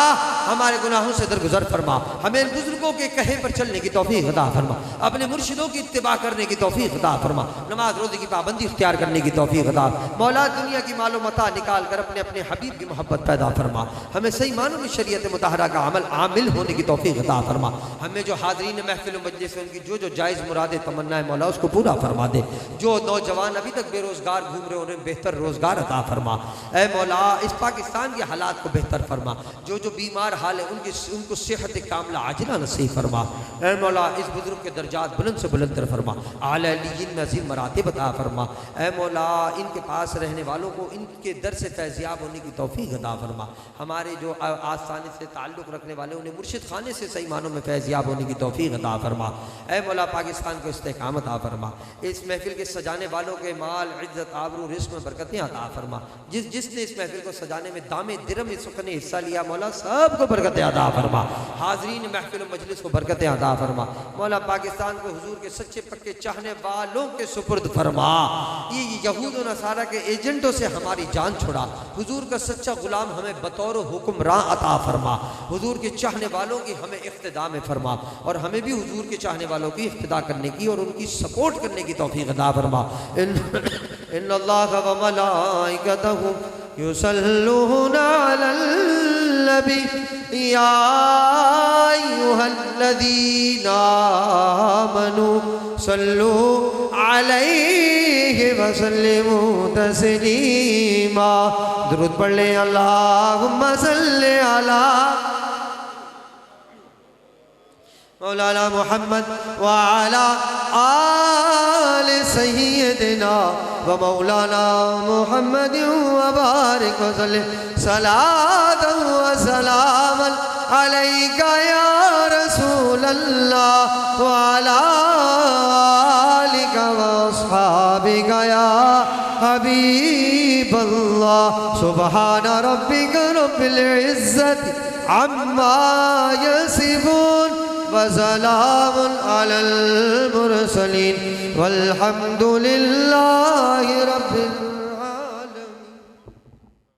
हमारे गुनाहों से दरगुजर फरमा। हमें इन बुजुर्गों के कहे पर चलने की तौफीक अता फरमा। अपने मुर्शिदों की इत्तिबा करने की तौफीक अता फरमा। नमाज रोज़े की पाबंदी इख्तियार करने की तौफीक अता। मौला दुनिया की मालो मता निकाल कर अपने अपने हबीब की मोहब्बत पैदा फरमा। हमें सही मानों में शरीयत मुताहरा का अमल आमिल होने की तौफीक अता फरमा। हमें जो हाज़रीन महफिल व मजलिस से उनकी जो जो जायज़ मुरादें तमन्नाएं मौला उसको पूरा फरमा दे। जो नौजवान अभी तक बेरोज़गार घूम रहे उन्हें बेहतर रोज़गार अता फरमा। ऐ मौला इस पाकिस्तान के हालात को बेहतर फरमा। जो जो बीमार हाल है उनको सेहत कामला आजिला नसीब फरमा। ऐ मौला इस बुजुर्ग के दर्जात बुलंद से बुलंदर फरमा। आले अलीयीन में अज़ीम मरातिब अता फरमा। ऐ मौला इनके पास रहने वालों को इनके दर से फैज़याब होने की तौफीक अता फरमा। हमारे जो आस्थाने से ताल्लुक़ रखने वाले उन्हें मुर्शिद खाने से सही मानों में फैज़याब होने की तौफीक अता फरमा। ऐ मौला पाकिस्तान को इस्तेकामत अता फरमा। इस महफिल के सजाने वालों के माल इज़्ज़त आबरू रिज़्क़ में बरकतें अता फरमा। जिसने इस महफिल को सजाने में दामे दिरम इस वक्त ने हिस्सा लिया मौला सबको बरकतें अता फरमा। हाज़रीन महफिल व मजलिस को बरकतें अता फरमा। मौला पाकिस्तान को हुजूर के सच्चे पक्के चाहने वालों के सुपुर्द फरमा। ये यहूद व नसारा के एजेंटों से हमारी जान छुड़ा। हुजूर का सच्चा गुलाम हमें बतौर हुक्मरां अता फरमा। हुजूर के चाहने वालों की हमें इख्तिदा में फरमा और हमें भी हुजूर के चाहने वालों की इख्तिदा करने की और उनकी सपोर्ट करने की तौफीक अता फरमा। इन्नल्लाह व मलाइकतहु युसल्लूना अलल नबी या अय्युहल्लज़ीना आमनू सल्लू अलैहि व सल्लिमू तस्लीमा। दुरूद पढ़ ले अल्लाहुम्मा सल्लि अला मौलाना मुहम्मद व अला आले सय्यदना व मौलाना मुहम्मद व बारिक व सल्लिम सलातन व सलामन अलैका या रसूल अल्लाह व अला आलिका व अस्हाबिका या हबीब अल्लाह। सुब्हान रब्बिका रब्बिल इज्जति अम्मा यसिफून व सलामुन अलल मुरसलीन वल्हम्दुलिल्लाहि